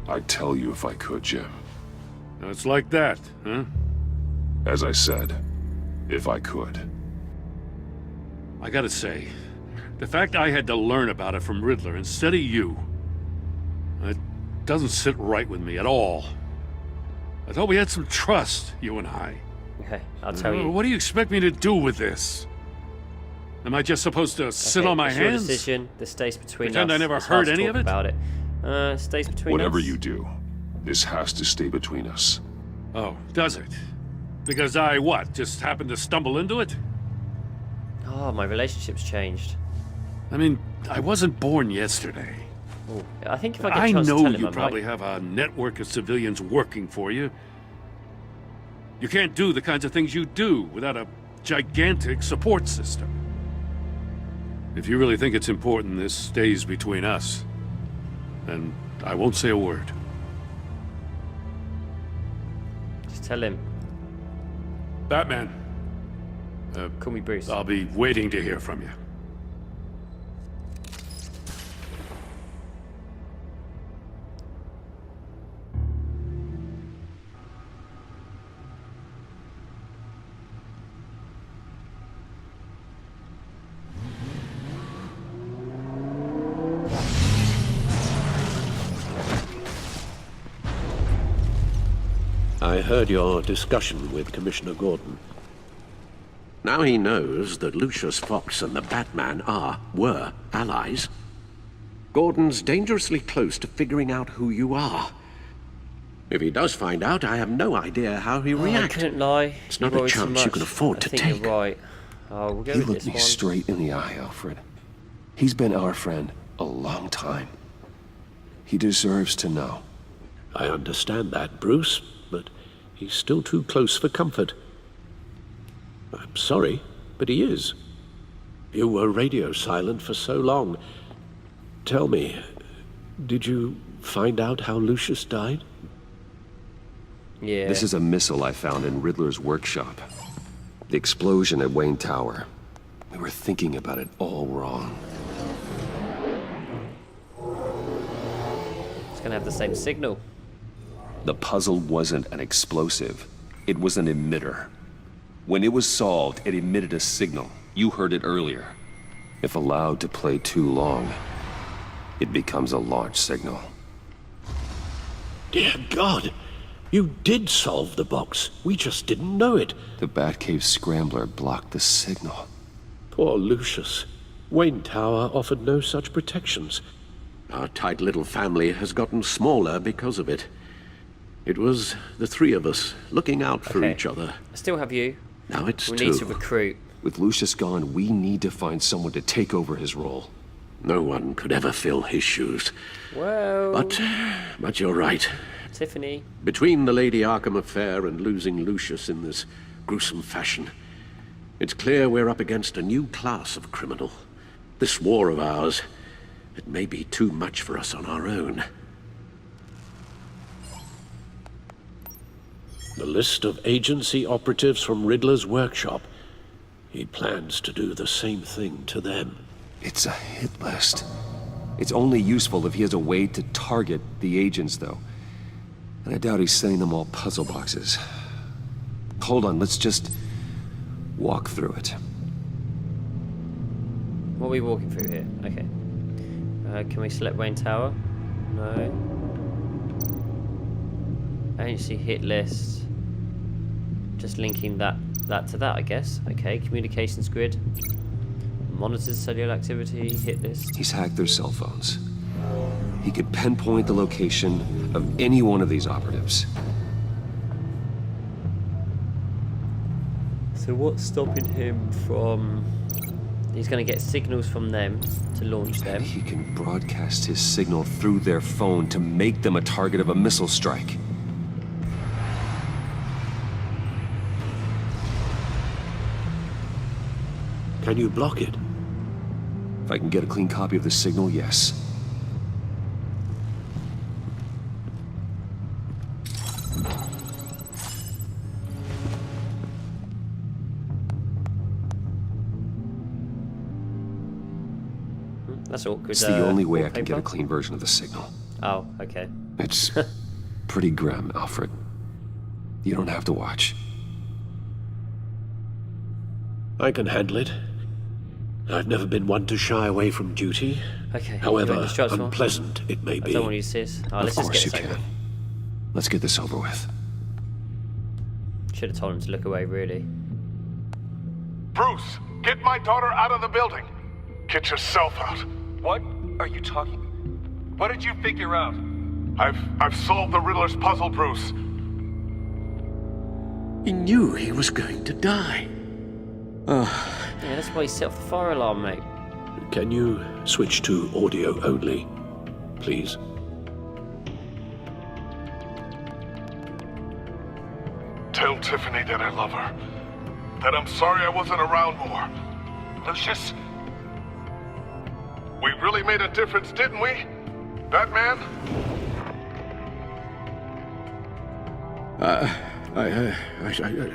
I'd tell you if I could, Jim. Now it's like that, huh? As I said, if I could. I gotta say, the fact I had to learn about it from Riddler instead of you, it doesn't sit right with me at all. I thought we had some trust, you and I. Okay, I'll tell you. What do you expect me to do with this? Am I just supposed to sit on my hands? Your decision. This stays between Pretend us. I never heard any of it? About it. Stays between Whatever us. you do, this has to stay between us. Oh, does it? Because I, what, just happened to stumble into it? Oh, my relationship's changed. I mean, I wasn't born yesterday. Ooh, I think if I get a chance to know tell him, you I probably might. have a network of civilians working for you. You can't do the kinds of things you do without a gigantic support system. If you really think it's important this stays between us, then I won't say a word. Just tell him. Batman. Call me Bruce. I'll be waiting to hear from you. I heard your discussion with Commissioner Gordon. Now he knows that Lucius Fox and the Batman were allies. Gordon's dangerously close to figuring out who you are. If he does find out, I have no idea how he'll react. I couldn't lie. It's not a chance you can afford to I think take. You're right. Oh, we'll go He with looked this me one. straight in the eye, Alfred. He's been our friend a long time. He deserves to know. I understand that, Bruce, but he's still too close for comfort. I sorry, but he is. You were radio silent for so long. Tell me, did you find out how Lucius died? Yeah. This is a missile I found in Riddler's workshop. The explosion at Wayne Tower. We were thinking about it all wrong. It's gonna have the same signal. The puzzle wasn't an explosive. It was an emitter. When it was solved, it emitted a signal. You heard it earlier. If allowed to play too long, it becomes a launch signal. Dear God! You did solve the box. We just didn't know it. The Batcave scrambler blocked the signal. Poor Lucius. Wayne Tower offered no such protections. Our tight little family has gotten smaller because of it. It was the three of us looking out for each other. I still have you. Now it's we two. need to recruit. With Lucius gone, we need to find someone to take over his role. No one could ever fill his shoes. Well... But you're right. Tiffany. Between the Lady Arkham affair and losing Lucius in this gruesome fashion, it's clear we're up against a new class of criminal. This war of ours, it may be too much for us on our own. The list of agency operatives from Riddler's workshop. He plans to do the same thing to them. It's a hit list. It's only useful if he has a way to target the agents, though. And I doubt he's sending them all puzzle boxes. Hold on, let's just walk through it. What are we walking through here? Okay. Can we select Wayne Tower? No. Agency hit list. Just linking that to that, I guess. Okay, communications grid. Monitors cellular activity, hit list. He's hacked their cell phones. He could pinpoint the location of any one of these operatives. So what's stopping him from... He's going to get signals from them to launch them. And he can broadcast his signal through their phone to make them a target of a missile strike. Can you block it? If I can get a clean copy of the signal, yes. That's awkward. It's the only way I can get a clean version of the signal. Oh, okay. It's pretty grim, Alfred. You don't have to watch. I can handle it. I've never been one to shy away from duty. Okay. However unpleasant it may be. I don't want you to see this. Oh, of course you can. Let's get this over with. Should have told him to look away, really. Bruce, get my daughter out of the building. Get yourself out. What are you talking? What did you figure out? I've solved the Riddler's puzzle, Bruce. He knew he was going to die. Yeah, that's why he set off the fire alarm, mate. Can you switch to audio only, please? Tell Tiffany that I love her. That I'm sorry I wasn't around more. Lucius, we really made a difference, didn't we? Batman? I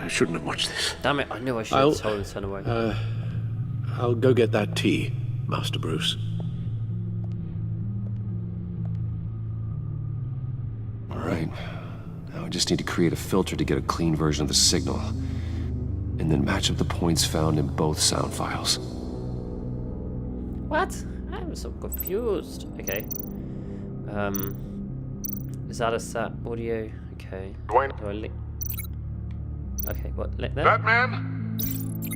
shouldn't have watched this. Damn it, I knew I should have told him to turn away. I'll go get that tea, Master Bruce. All right. Now I just need to create a filter to get a clean version of the signal. And then match up the points found in both sound files. What? I'm so confused. Okay. Is that a sat audio? Okay. Dwayne. Do I link? Okay, what? Let that? Batman?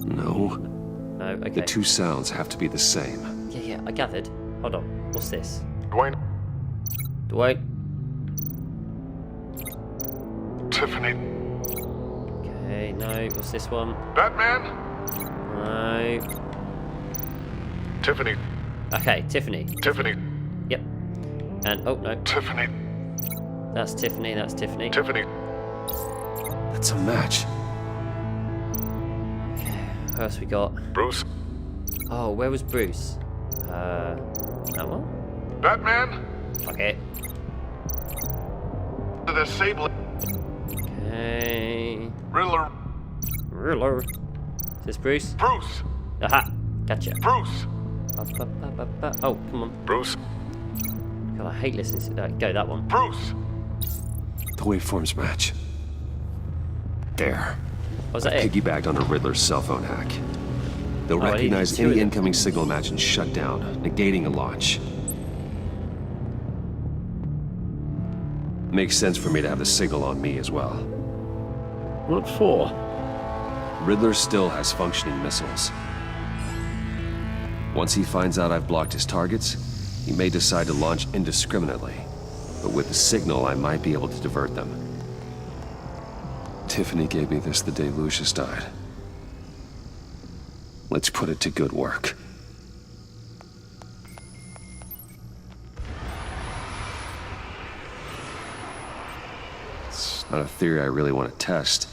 No. No, okay. The two sounds have to be the same. Yeah, I gathered. Hold on. What's this? Dwayne. Dwight. Tiffany. Okay, no. What's this one? Batman? No. Tiffany. Okay, Tiffany. Tiffany. Yep. And, oh, no. Tiffany. That's Tiffany, that's Tiffany. Tiffany. That's a match. What else we got? Bruce? Oh, where was Bruce? That one? Batman? Okay. The disabling. Okay. Riddler. Riddler. Is this Bruce? Bruce! Aha! Gotcha. Bruce! Oh, come on. Bruce? God, I hate listening to that. Go, that one. Bruce! The waveforms match. There. Was that it? Piggybacked on a Riddler's cell phone hack. They'll recognize any incoming signal match and shut down, negating a launch. Makes sense for me to have the signal on me as well. What for? Riddler still has functioning missiles. Once he finds out I've blocked his targets, he may decide to launch indiscriminately. But with the signal, I might be able to divert them. Tiffany gave me this the day Lucius died. Let's put it to good work. It's not a theory I really want to test.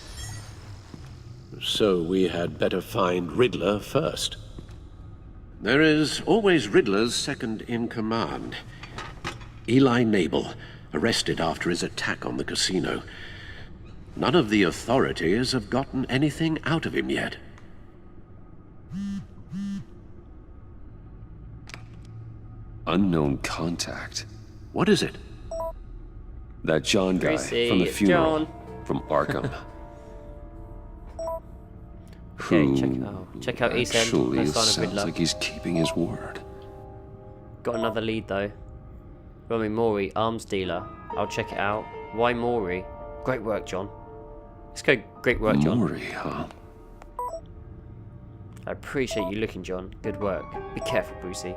So we had better find Riddler first. There is always Riddler's second in command. Eli Nabel, arrested after his attack on the casino. None of the authorities have gotten anything out of him yet. Unknown contact. What is it? That John guy from the funeral. From Arkham. Okay, check out East End. Actually, No it sign of sounds Riddler. like he's keeping his word. Got another lead though. Romy Mori, arms dealer. I'll check it out. Why Mori? Great work, John. Let's go. Great work, John. Mori, huh? I appreciate you looking, John. Good work. Be careful, Brucey.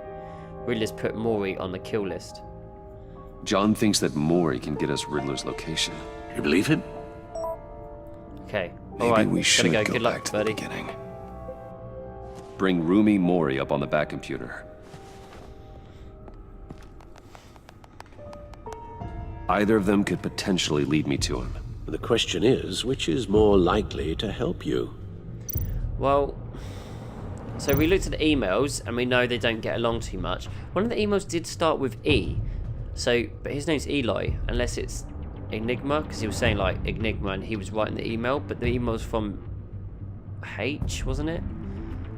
Riddler's put Mori on the kill list. John thinks that Mori can get us Riddler's location. You believe him? Okay. Maybe Alright, we should go. go Good back luck, to buddy. the beginning. Bring Rumi Mori up on the back computer. Either of them could potentially lead me to him. The question is, which is more likely to help you? Well, so we looked at the emails and we know they don't get along too much. One of the emails did start with E, but his name's Eli, unless it's Enigma, because he was saying like Enigma and he was writing the email, but the email's from H, wasn't it?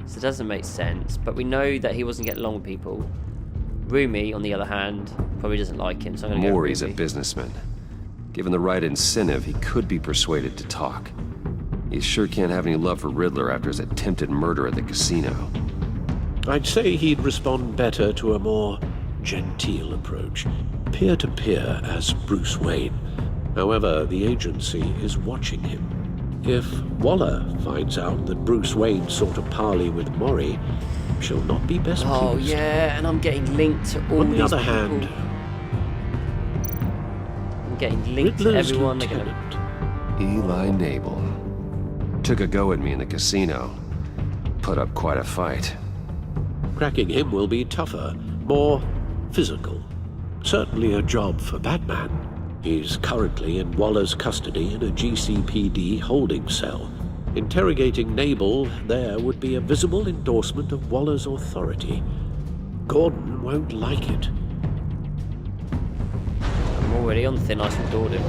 So it doesn't make sense, but we know that he wasn't getting along with people. Rumi, on the other hand, probably doesn't like him, so I'm going to go Mori's Rumi. a businessman. Given the right incentive, he could be persuaded to talk. He sure can't have any love for Riddler after his attempted murder at the casino. I'd say he'd respond better to a more genteel approach. Peer-to-peer as Bruce Wayne. However, the agency is watching him. If Waller finds out that Bruce Wayne sought a parley with Mori, she'll not be best pleased. Oh yeah, and I'm getting linked to all these On the other people. hand, I'm getting linked to Riddler's everyone. lieutenant, Eli Nabel. Took a go at me in the casino. Put up quite a fight. cracking him will be tougher, more physical. Certainly a job for Batman. He's currently in Waller's custody in a GCPD holding cell. Interrogating Nabel there would be a visible endorsement of Waller's authority. Gordon won't like it. I'm already on thin ice with Gordon.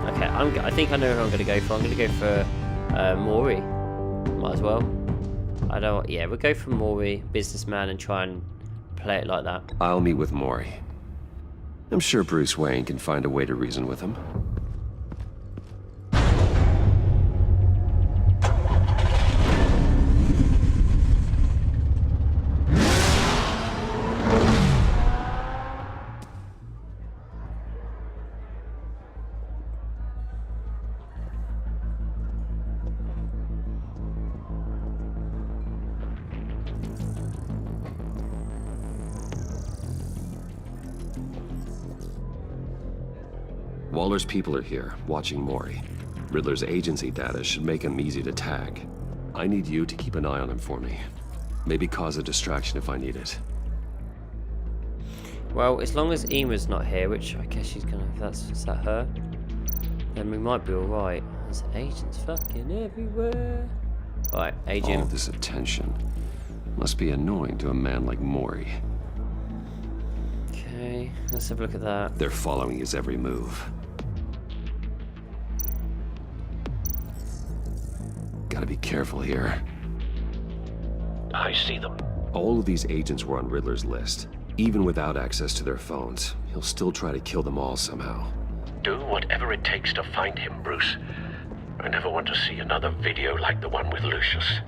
Okay, I think I know who I'm going to go for. I'm going to go for Mori. Might as well. Yeah, we'll go for Mori, businessman, and try and play it like that. I'll meet with Mori. I'm sure Bruce Wayne can find a way to reason with him. Waller's people are here, watching Mori. Riddler's agency data should make him easy to tag. I need you to keep an eye on him for me. Maybe cause a distraction if I need it. Well, as long as Ema's not here, which I guess she's gonna... Is that her? Then we might be alright. There's agents fucking everywhere. Alright, agent. All this attention must be annoying to a man like Mori. Okay, let's have a look at that. They're following his every move. Gotta be careful here. I see them. All of these agents were on Riddler's list. Even without access to their phones, he'll still try to kill them all somehow. Do whatever it takes to find him, Bruce. I never want to see another video like the one with Lucius.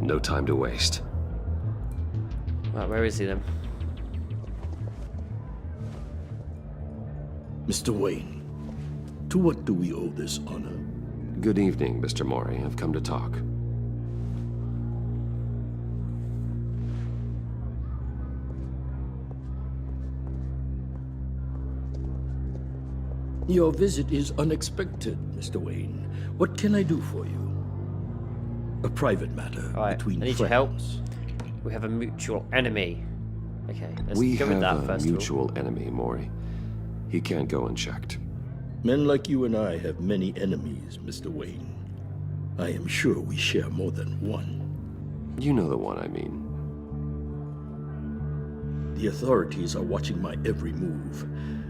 No time to waste. Right, where is he then? Mr. Wayne, to what do we owe this honor? Good evening, Mr. Mori. I've come to talk. Your visit is unexpected, Mr. Wayne. What can I do for you? A private matter between I need friends. your help. We have a mutual enemy. Okay, let's We go have with that a first of all. mutual enemy, Mori. He can't go unchecked. Men like you and I have many enemies, Mr. Wayne. I am sure we share more than one. You know the one I mean. The authorities are watching my every move.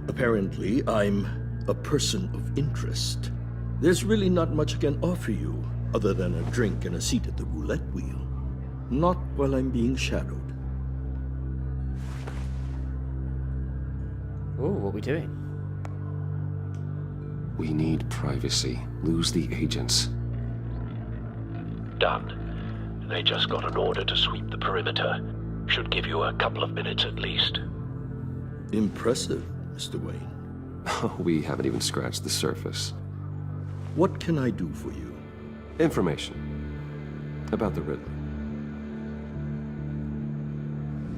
Apparently, I'm a person of interest. There's really not much I can offer you, other than a drink and a seat at the roulette wheel. Not while I'm being shadowed. Oh, what are we doing? We need privacy. Lose the agents. Done. They just got an order to sweep the perimeter. Should give you a couple of minutes at least. Impressive, Mr. Wayne. We haven't even scratched the surface. What can I do for you? Information about the Riddler.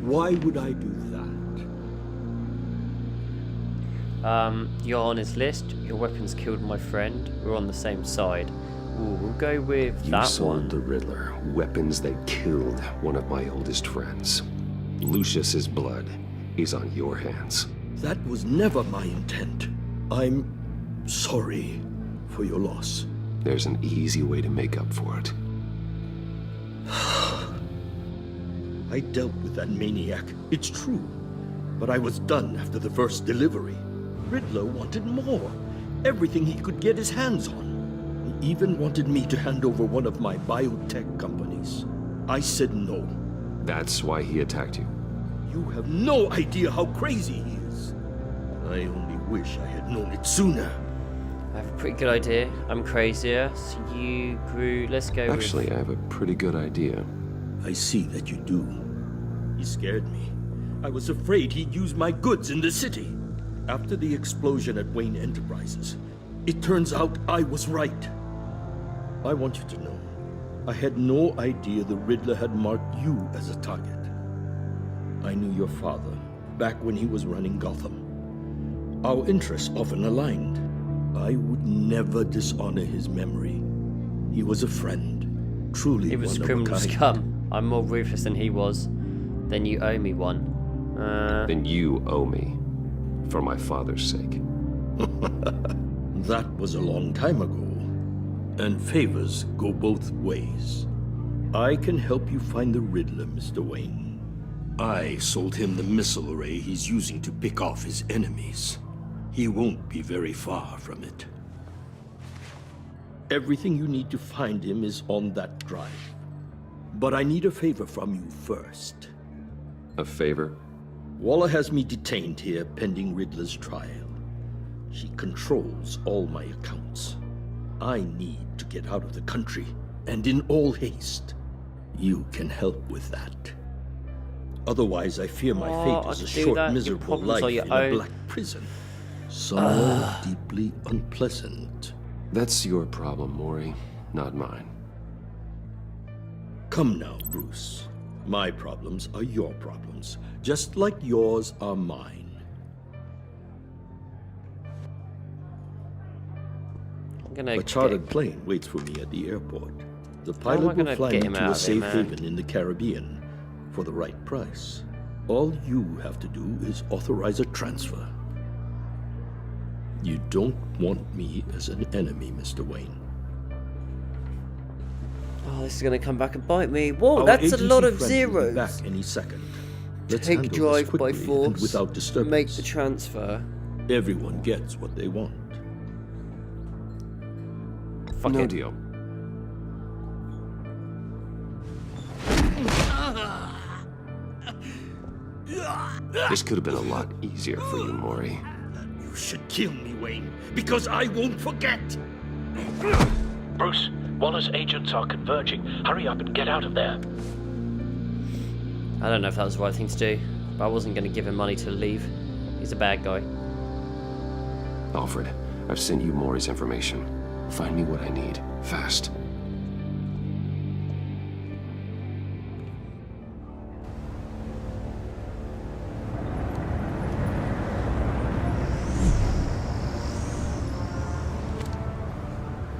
Why would I do that? You're on his list. Your weapons killed my friend. We're on the same side. Ooh, we'll go with You that sold one. the Riddler weapons that killed one of my oldest friends. Lucius's blood is on your hands. That was never my intent. I'm sorry for your loss. There's an easy way to make up for it. I dealt with that maniac, it's true. But I was done after the first delivery. Riddler wanted more. Everything he could get his hands on. He even wanted me to hand over one of my biotech companies. I said no. That's why he attacked you. You have no idea how crazy he is. I only wish I had known it sooner. I have a pretty good idea. I'm crazier. So you grew. Let's go Actually, with... I have a pretty good idea. I see that you do. He scared me. I was afraid he'd use my goods in the city. After the explosion at Wayne Enterprises, it turns out I was right. I want you to know, I had no idea the Riddler had marked you as a target. I knew your father back when he was running Gotham. Our interests often aligned. I would never dishonor his memory. He was a friend, truly He was one criminal of a kind. scum. I'm more ruthless than he was. Then you owe me one. Then you owe me, for my father's sake. That was a long time ago. And favors go both ways. I can help you find the Riddler, Mr. Wayne. I sold him the missile array he's using to pick off his enemies. He won't be very far from it. Everything you need to find him is on that drive. But I need a favor from you first. A favor? Waller has me detained here pending Riddler's trial. She controls all my accounts. I need to get out of the country, and in all haste. You can help with that. Otherwise, I fear my fate is a short, miserable life in a black prison. Somewhere deeply unpleasant. That's your problem, Mori, not mine. Come now, Bruce. My problems are your problems, just like yours are mine. A chartered plane waits for me at the airport. The How am I pilot will gonna fly get me him to out a of here, safe man? haven in the Caribbean for the right price. All you have to do is authorize a transfer. You don't want me as an enemy, Mr. Wayne. Oh, this is going to come back and bite me. Whoa, Our that's a agency lot of friend will be zeros. back any second. Let's Take handle this drive by quickly force. and without disturbance. Make the transfer. Everyone gets what they want. Fuck no it. deal. This could have been a lot easier for you, Maury. You should kill me, Wayne, because I won't forget. Bruce, Waller's agents are converging. Hurry up and get out of there. I don't know if that was the right thing to do, but I wasn't going to give him money to leave. He's a bad guy. Alfred, I've sent you Maury's information. Find me what I need, fast.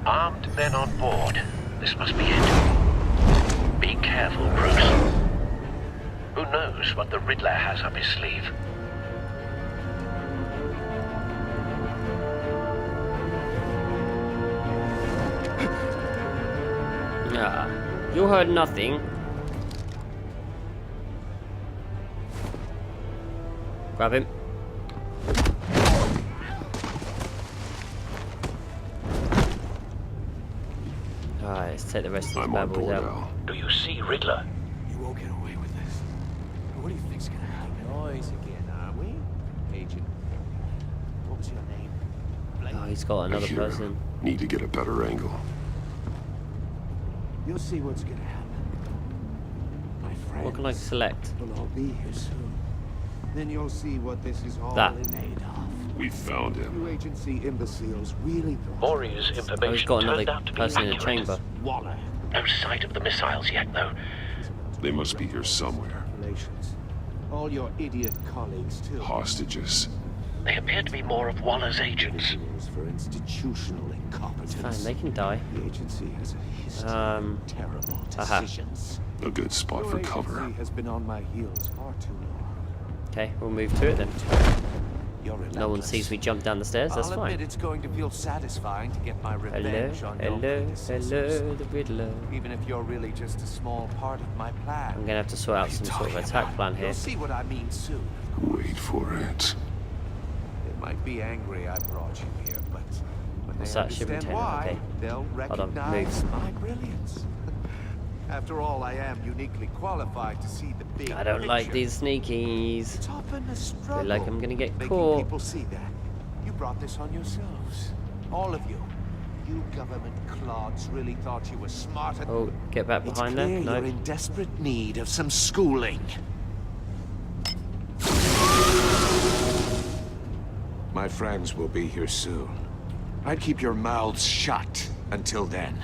Armed men on board. This must be it. Be careful, Bruce. Who knows what the Riddler has up his sleeve? Ah, you heard nothing. Grab him. Alright, let's take the rest of the bad boys out. Do you see Riddler? You won't get away with this. What do you think's gonna happen? Noise again, are we? Agent. What was your name? Oh, he's got another Here. person. Need to get a better angle. You'll see what's gonna happen. My friends What can I select? will all be here soon. Then you'll see what this is all That. made of. We found him. You agency imbeciles really thought Maury's information Oh, he's got another turned out to be person in the accurate. chamber. Waller. No sight of the missiles yet, though. They must be here somewhere. Relations. All your idiot colleagues too. Hostages. They appear to be more of Waller's agents. For institutional incompetence. Fine, they can die. The agency has a history Um, of terrible aha. decisions. A good spot Your for cover. agency has been on my heels far too long. Okay, we'll move to it then. You're No one sees me jump down the stairs, that's I'll admit fine. it's going to feel satisfying to get my Hello, revenge on your hello, predecessors. hello, the Riddler. Even if you're really just a small part of my plan. I'm gonna have to sort out some sort of attack plan here. You'll see what I mean soon. Wait for it. They might be angry I brought you here, but when What's they that, ship understand container? why, Okay. they'll Hold on, recognize move. my brilliance. After all, I am uniquely qualified to see the big I don't like picture. these sneakies. It's often a struggle. Feel like I'm gonna get making caught. people see that. You brought this on yourselves. All of you. You government clods really thought you were smarter. Oh, get back behind there. It's clear No. you're in desperate need of some schooling. My friends will be here soon. I'd keep your mouths shut until then.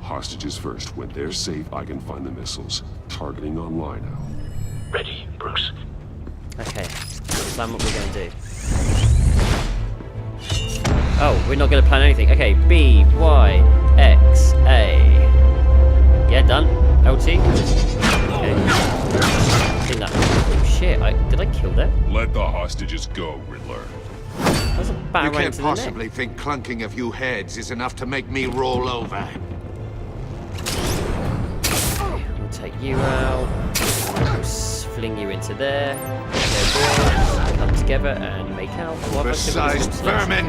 Hostages first. When they're safe, I can find the missiles. Targeting online now. Ready, Bruce. Okay, let's plan what we're gonna do. Oh, we're not gonna plan anything. Okay, B, Y, X, A. Yeah, done. LT. Okay. I think that. Oh shit! Did I kill that? Let the hostages go, Riddler. That was a You batarang can't to the neck. possibly think clunking a few heads is enough to make me roll over. We'll take you out. We'll fling you into there. There, boys. Come together and make out. What have I given you Precise some slots? vermin!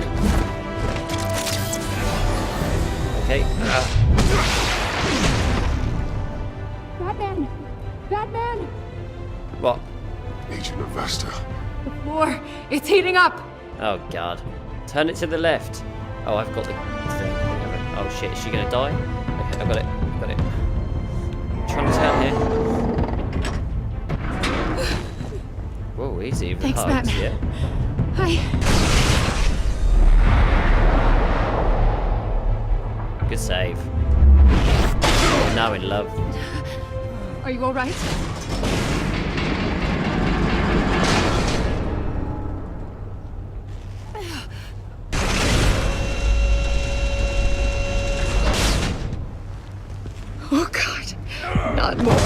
Okay. Batman! Batman! What? Agent Avesta. The floor, it's heating up! Oh god. Turn it to the left. Oh, I've got the thing. Oh shit, is she gonna die? Okay, I got it. I got it. I'm trying to turn here. Whoa, easy with Thanks, hugs, Batman. yeah. Hi. Good save. We're now in love. Are you alright? more.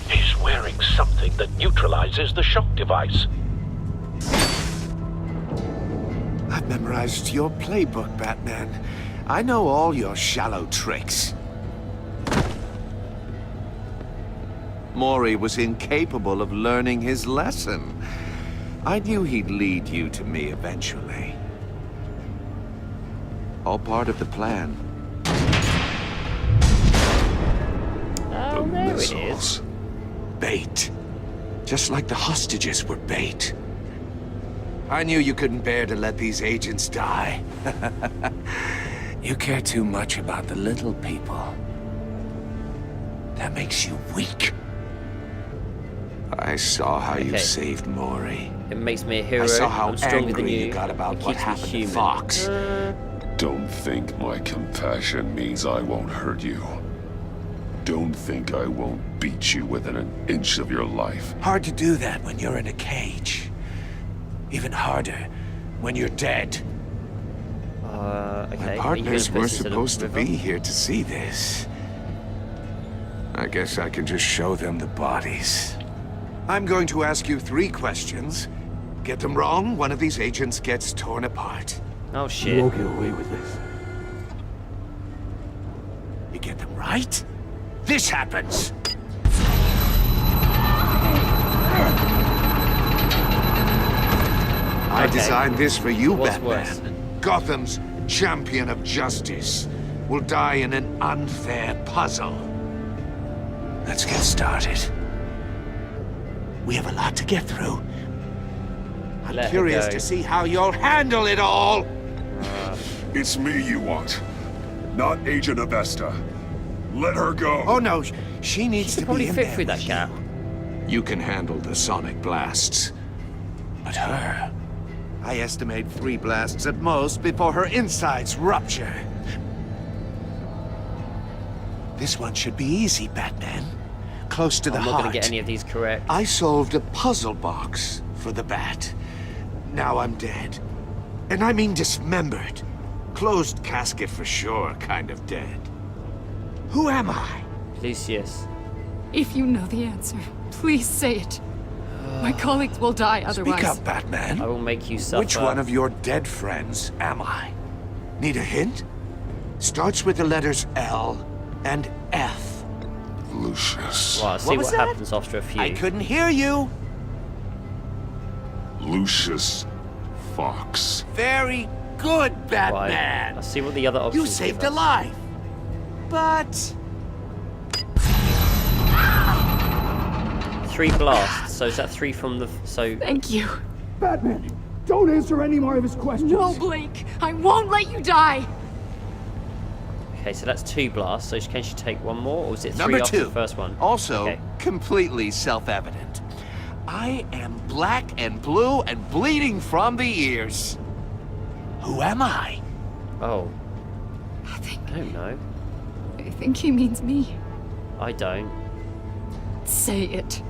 He's wearing something that neutralizes the shock device. I've memorized your playbook, Batman. I know all your shallow tricks. Mori was incapable of learning his lesson. I knew he'd lead you to me eventually. All part of the plan. Oh, there it is. Bait. Just like the hostages were bait. I knew you couldn't bear to let these agents die. You care too much about the little people. That makes you weak. I saw how you saved Mori. It makes me a hero. I saw how I'm stronger angry than you. you got about It what keeps me happened to human. Fox. Don't think my compassion means I won't hurt you. Don't think I won't beat you within an inch of your life. Hard to do that when you're in a cage. Even harder when you're dead. Okay. My partners were supposed to be here to see this. I guess I can just show them the bodies. I'm going to ask you 3 questions. Get them wrong, one of these agents gets torn apart. Oh shit. You won't get away with this. You get them right, this happens. I designed this for you, Batman. Worse? Gotham's champion of justice will die in an unfair puzzle. Let's get started. We have a lot to get through. I'm curious to see how you'll handle it all. It's me you want, not Agent Avesta. Let her go. Oh no, she needs to be Probably in fit there through that with gap. you. You can handle the sonic blasts. But her, I estimate 3 blasts at most before her insides rupture. This one should be easy, Batman. Close to the I'm heart. not going to get any of these correct. I solved a puzzle box for the Bat. Now I'm dead. And I mean dismembered. Closed casket for sure, kind of dead. Who am I? Lucius. If you know the answer, please say it. My colleagues will die otherwise. Speak up, Batman. I will make you suffer. Which one of your dead friends am I? Need a hint? Starts with the letters L and F. Lucius. Well, I'll see what happens after a few. I couldn't hear you. Lucius Fox. Very good, Batman. Right. I'll see what the other options You saved give a us. life. But 3 blasts. So is that 3 from the... So... Thank you. Batman, don't answer any more of his questions. No, Blake. I won't let you die. Okay, so that's 2 blasts. So can she take 1 more? Or was it 3 Number after 2. the first one? Also, completely self-evident. I am black and blue and bleeding from the ears. Who am I? Oh. I don't know. I think he means me. I don't. Say it.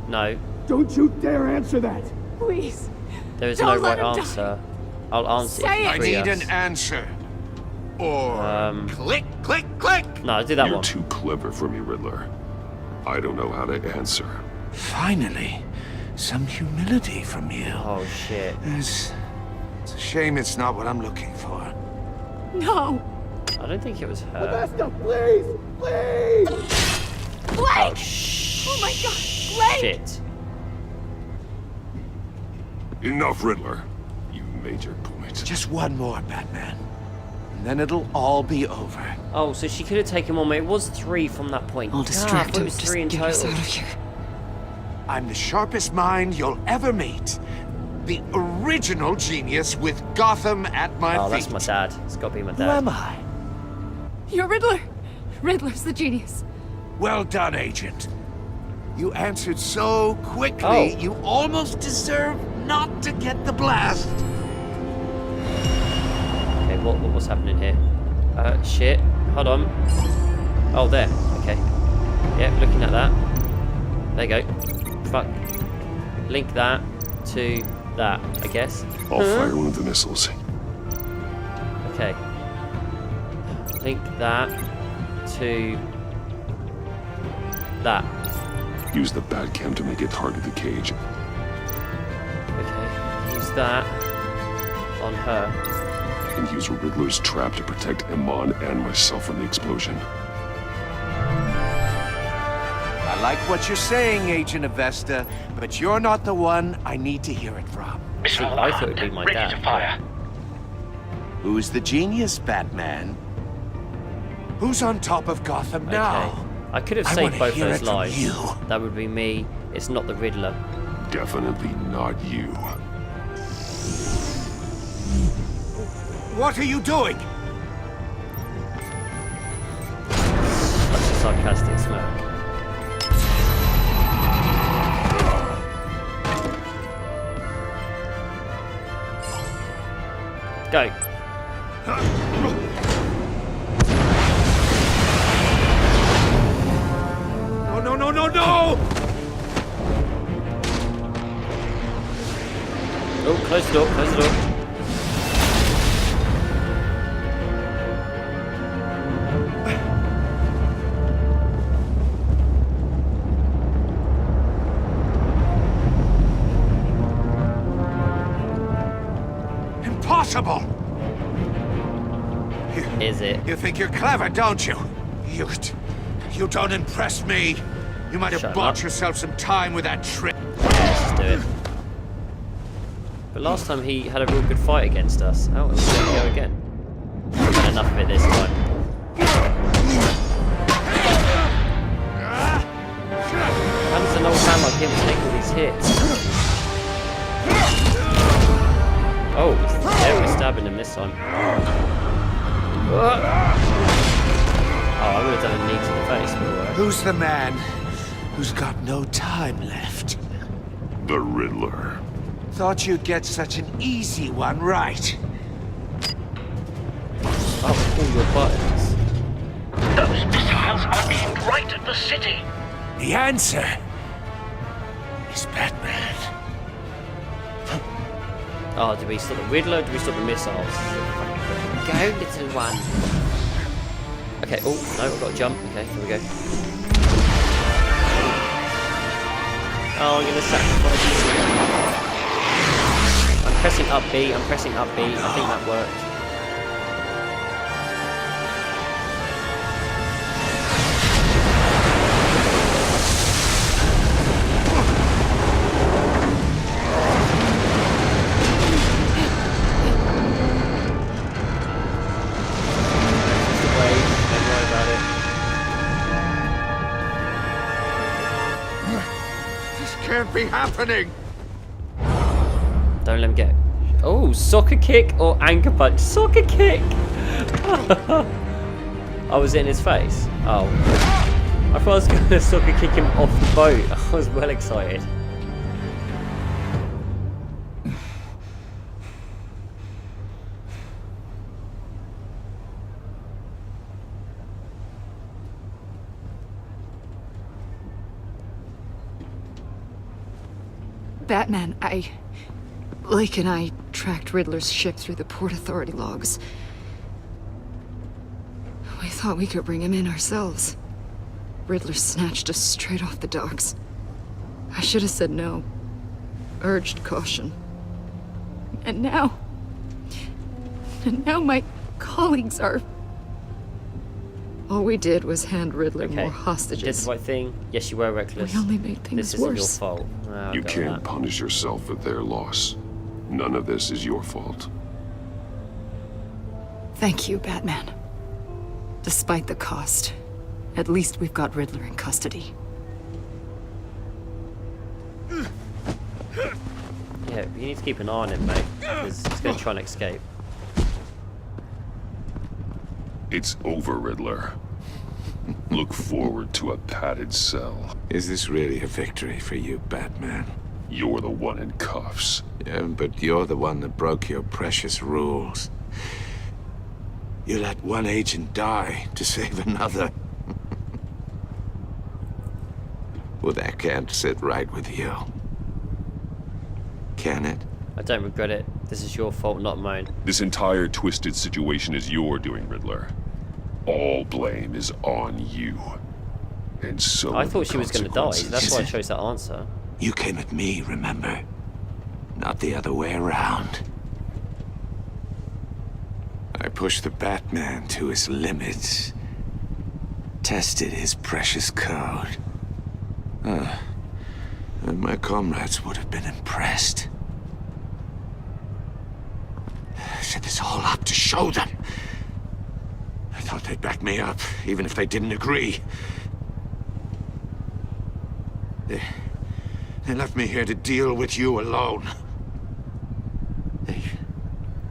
No. Don't you dare answer that. Please. There is Don't no let right him answer. I'll answer Say if I you free need us. an answer. Or click, click, click. No, do that You're one. too clever for me, Riddler. I don't know how to answer. Finally, some humility from you. Oh shit. It's a shame it's not what I'm looking for. No. I don't think it was her. Avesta, please, please. Blake! Oh, Oh my god, Blake! shit. Enough, Riddler. You made your point. Just one more, Batman. And then it'll all be over. Oh, so she could have taken 1 more. It was 3 from that point. I'll distract I thought him. it was Just 3 in get us total. out of here. I'm the sharpest mind you'll ever meet. The original genius with Gotham at my feet. Oh, that's my dad. It's got to be my Who dad. am I? You're Riddler. Riddler's the genius. Well done, Agent. You answered so quickly, Oh. you almost deserve not to get the blast. Okay, what's happening here? Shit. Hold on. Oh, there. Okay. Yeah, looking at that. There you go. Fuck. Link that to that, I guess. I'll fire one of the missiles. Okay. Link that to that. Use the Batcam to make it target the cage. Okay, use that on her. And use Riddler's trap to protect Iman and myself from the explosion. I like what you're saying, Agent Avesta, but you're not the one I need to hear it from. See, I thought it would be my dad. To fire. Who's the genius, Batman? Who's on top of Gotham now? I could have saved both those lives. That would be me. It's not the Riddler. Definitely not you. What are you doing? Such a sarcastic smirk. Go. No, no, no, no, no! Oh, close the door, close the door. Impossible! Is it? You think you're clever, don't you? You don't impress me. You might have bought yourself some time with that trick. Let's do it. But last time he had a real good fight against us. Oh, let's go again. We've had enough of it this time. How does an old man like him take all these hits? Oh, yeah, we're stabbing him this time. Oh, I would have done a knee to the face. Who's the man who's got no time left? The Riddler. Thought you'd get such an easy one right. Oh, pull your buttons. Those missiles are aimed right at the city. The answer is Batman. Oh, do we stop the Riddler or do we stop the missiles? Go, little one. Okay, oh, no, I've got to jump. Okay, here we go. Oh, I'm going to sacrifice this. I'm pressing up B, I'm pressing up B. I think that worked. Can't be happening. Don't let him get. Oh, soccer kick or anchor punch? Soccer kick. I was in his face. Oh, I thought I was going to soccer kick him off the boat. I was well excited. Batman, Lake and I tracked Riddler's ship through the Port Authority logs. We thought we could bring him in ourselves. Riddler snatched us straight off the docks. I should have said no. Urged caution. And now my colleagues are... All we did was hand Riddler more hostages. You did the right thing. Yes, you were reckless. We only made things worse. This isn't your fault. Oh, you can't punish yourself for their loss. None of this is your fault. Thank you, Batman. Despite the cost, at least we've got Riddler in custody. Yeah, you need to keep an eye on him, mate, because he's going to try and escape. It's over, Riddler. Look forward to a padded cell. Is this really a victory for you, Batman? You're the one in cuffs. Yeah, but you're the one that broke your precious rules. You let one agent die to save another. Well, that can't sit right with you. Can it? I don't regret it. This is your fault, not mine. This entire twisted situation is your doing, Riddler. All blame is on you. And so I thought she was going to die. That's why I chose that answer. You came at me, remember? Not the other way around. I pushed the Batman to his limits. Tested his precious code. And my comrades would have been impressed. I set this all up to show them. I thought they'd back me up, even if they didn't agree. They left me here to deal with you alone.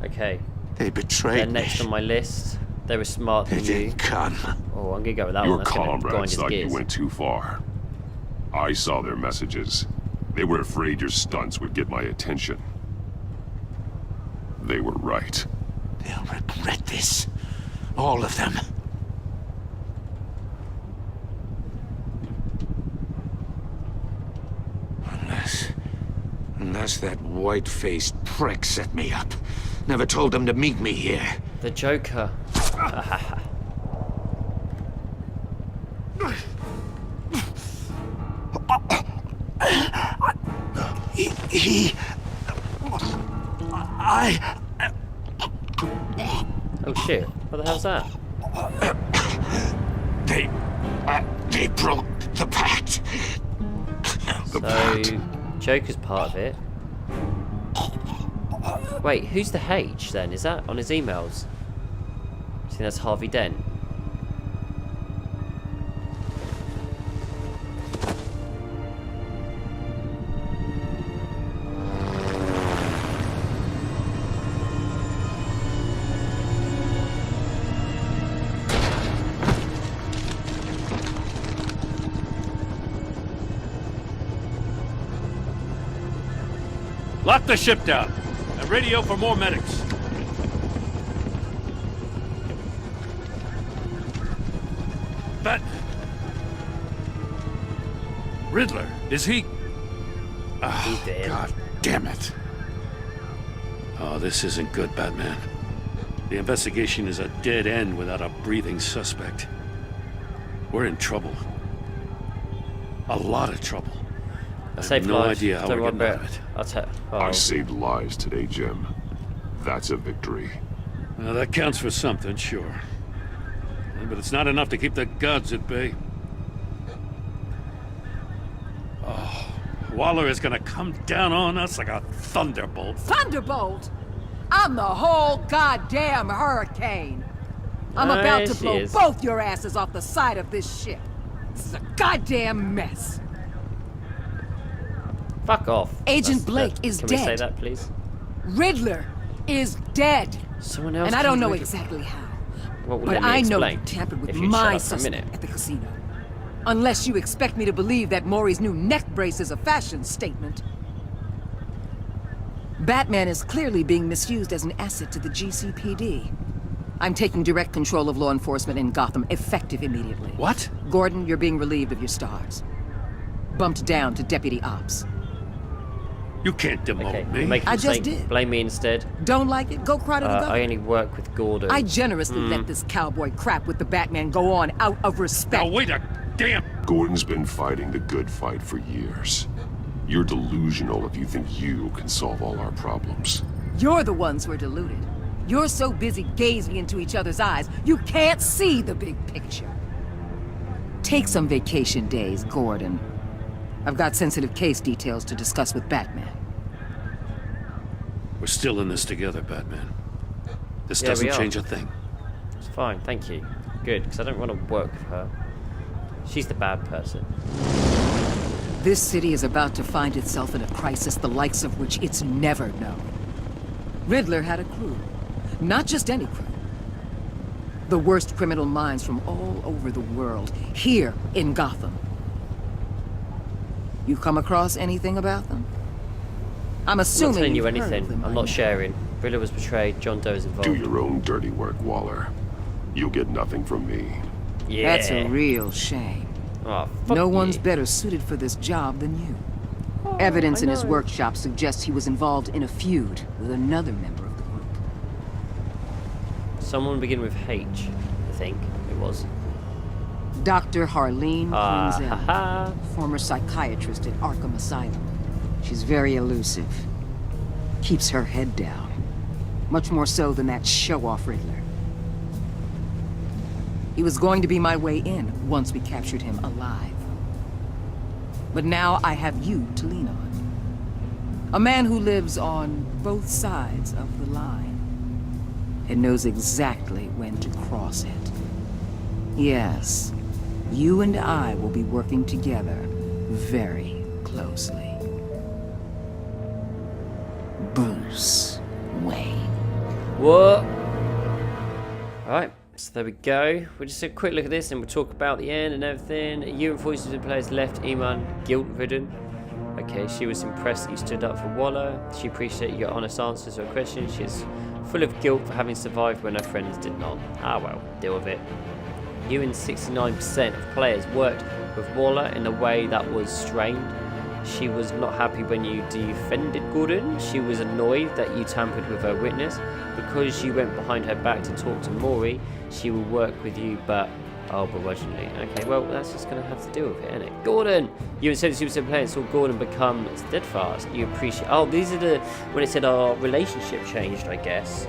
Okay. They betrayed They're next on my list. They were smarter than you. Come. Oh, I'm gonna go with that Your one. That's gonna grind comrades his thought you gears. went too far. I saw their messages. They were afraid your stunts would get my attention. They were right. They'll regret this. All of them. Unless that white-faced prick set me up. Never told them to meet me here. The Joker. Oh shit, what the hell's that? They broke the pact. So, Joker's part of it. Wait, who's the H then? Is that on his emails? I think that's Harvey Dent. Lock the ship down and radio for more medics. Riddler, is he? He's dead. God damn it. Oh, this isn't good, Batman. The investigation is a dead end without a breathing suspect. We're in trouble. A lot of trouble. I have no idea how we're getting out of it. I'll tell. I saved lives today, Jim. That's a victory. Well, that counts for something, sure. But it's not enough to keep the gods at bay. Oh, Waller is gonna come down on us like a thunderbolt. Thunderbolt? I'm the whole goddamn hurricane. I'm about to blow both your asses off the side of this ship. This is a goddamn mess. Fuck off. Agent Blake is dead. dead. Can we say that, please? Riddler is dead. Someone else. And I don't know exactly how. Well, but I know you tampered with my suspect at the casino. Unless you expect me to believe that Maury's new neck brace is a fashion statement. Batman is clearly being misused as an asset to the GCPD. I'm taking direct control of law enforcement in Gotham, effective immediately. What? Gordon, you're being relieved of your stars. Bumped down to Deputy Ops. You can't demote me. I just did. Blame me instead. Don't like it? Go cry to the governor. I only work with Gordon. I generously let this cowboy crap with the Batman go on out of respect. Now wait a damn... Gordon's been fighting the good fight for years. You're delusional if you think you can solve all our problems. You're the ones who are deluded. You're so busy gazing into each other's eyes, you can't see the big picture. Take some vacation days, Gordon. I've got sensitive case details to discuss with Batman. We're still in this together, Batman. This doesn't change a thing. It's fine, thank you. Good, because I don't want to work with her. She's the bad person. This city is about to find itself in a crisis the likes of which it's never known. Riddler had a crew. Not just any crew. The worst criminal minds from all over the world, here in Gotham. You come across anything about them? I'm assuming I'm not telling you you've heard anything. of them I'm not sharing. Riddler was betrayed. John Doe is involved. Do your own dirty work, Waller. You'll get nothing from me. Yeah. That's a real shame. Oh, no one's better suited for this job than you. Evidence in his workshop suggests he was involved in a feud with another member of the group. Someone begin with H. The think it was. Dr. Harleen Quinzel, former psychiatrist at Arkham Asylum. She's very elusive. Keeps her head down. Much more so than that show-off Riddler. He was going to be my way in once we captured him alive. But now I have you to lean on. A man who lives on both sides of the line and knows exactly when to cross it. Yes, you and I will be working together very closely. Bruce Wayne. What? Alright, so there we go. We'll just take a quick look at this and we'll talk about the end and everything. You and 42 players left Iman guilt-ridden. Okay, she was impressed that you stood up for Waller. She appreciated your honest answers to her questions. She's full of guilt for having survived when her friends did not. Ah well, deal with it. You and 69% of players worked with Waller in a way that was strained. She was not happy when you defended Gordon. She was annoyed that you tampered with her witness. Because you went behind her back to talk to Maury, she will work with you, but begrudgingly. Okay, well, that's just going to have to deal with it, isn't it? Gordon! You and 72% players saw Gordon become steadfast. You appreciate... Oh, these are the... When it said our relationship changed, I guess.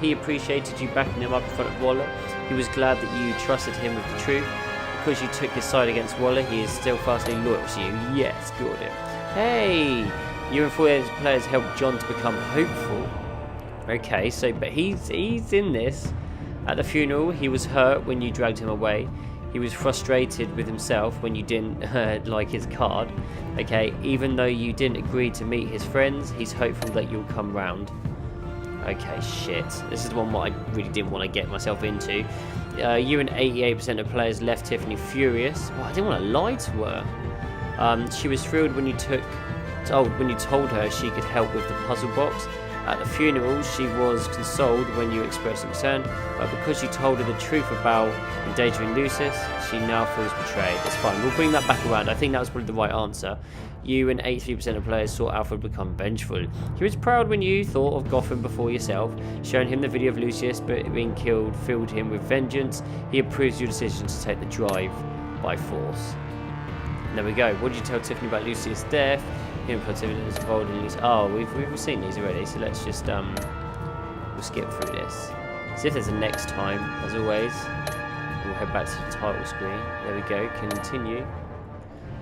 He appreciated you backing him up in front of Waller. He was glad that you trusted him with the truth. Because you took his side against Waller, he is still fastly loyal to you. Yes, Gordon. Hey! You and 48 players helped John to become hopeful. Okay, so, but he's in this. At the funeral, he was hurt when you dragged him away. He was frustrated with himself when you didn't like his card. Okay, even though you didn't agree to meet his friends, he's hopeful that you'll come round. Okay, shit. This is the one what I really didn't want to get myself into. You and 88% of players left Tiffany furious. Well, I didn't want to lie to her. She was thrilled when you told her she could help with the puzzle box. At the funeral, she was consoled when you expressed concern, but because you told her the truth about endangering Lucius, she now feels betrayed. It's fine, we'll bring that back around. I think that was probably the right answer. You and 83% of players saw Alfred become vengeful. He was proud when you thought of Gotham before yourself. Showing him the video of Lucius being killed filled him with vengeance. He approves your decision to take the drive by force. And there we go. What did you tell Tiffany about Lucius' death? Him Tiffany is involved in these. Oh, we've seen these already, so let's just we'll skip through this. See if there's a next time, as always. We'll head back to the title screen. There we go. Continue.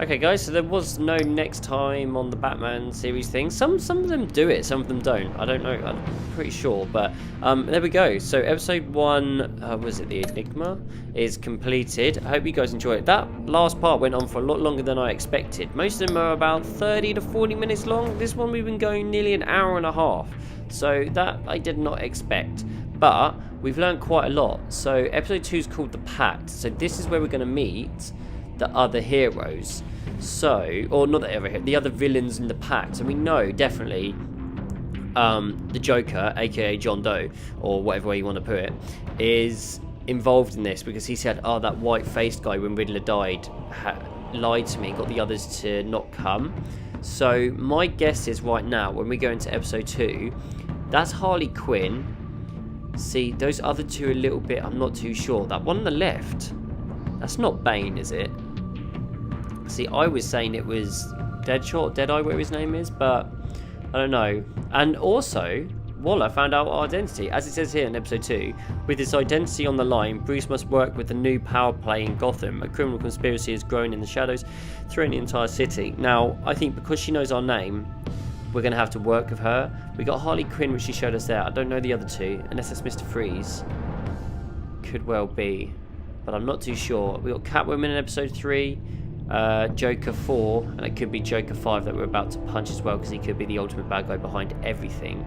Okay, guys, so there was no next time on the Batman series thing. Some of them do it, some of them don't. I don't know, I'm pretty sure, but there we go. So episode 1, was it the Enigma, is completed. I hope you guys enjoyed it. That last part went on for a lot longer than I expected. Most of them are about 30 to 40 minutes long. This one we've been going nearly an hour and a half. So that I did not expect. But we've learned quite a lot. So episode 2 is called The Pact. So this is where we're going to meet the other heroes. So, or not the other villains in the Pact. So we know definitely the Joker, aka John Doe, or whatever way you want to put it, is involved in this because he said, oh, that white-faced guy when Riddler died lied to me, got the others to not come. So my guess is right now, when we go into episode 2, that's Harley Quinn. See, those other two a little bit, I'm not too sure. That one on the left, that's not Bane, is it? See, I was saying it was Deadshot, Deadeye, whatever his name is, but I don't know. And also, Waller found out our identity. As it says here in episode 2, with his identity on the line, Bruce must work with the new power play in Gotham. A criminal conspiracy has grown in the shadows, threatening the entire city. Now, I think because she knows our name, we're going to have to work with her. We got Harley Quinn, which she showed us there. I don't know the other two, unless that's Mr. Freeze. Could well be, but I'm not too sure. We got Catwoman in episode 3. Joker 4, and it could be Joker 5 that we're about to punch as well, because he could be the ultimate bad guy behind everything.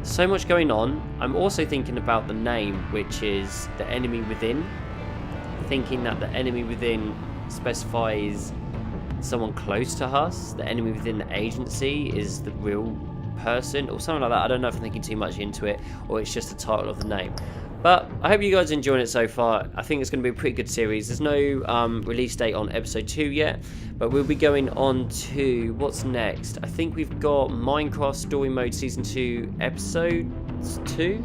So much going on. I'm also thinking about the name, which is the enemy within. Thinking that the enemy within specifies someone close to us. The enemy within the agency is the real person, or something like that. I don't know if I'm thinking too much into it, or it's just the title of the name. But I hope you guys are enjoying it so far. I think it's going to be a pretty good series. There's no release date on episode 2 yet, but we'll be going on to what's next. I think we've got Minecraft Story Mode Season 2 Episode 2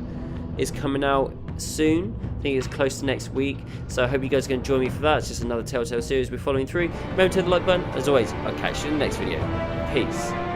is coming out soon. I think it's close to next week. So I hope you guys are going to join me for that. It's just another Telltale series we're following through. Remember to hit the like button. As always, I'll catch you in the next video. Peace.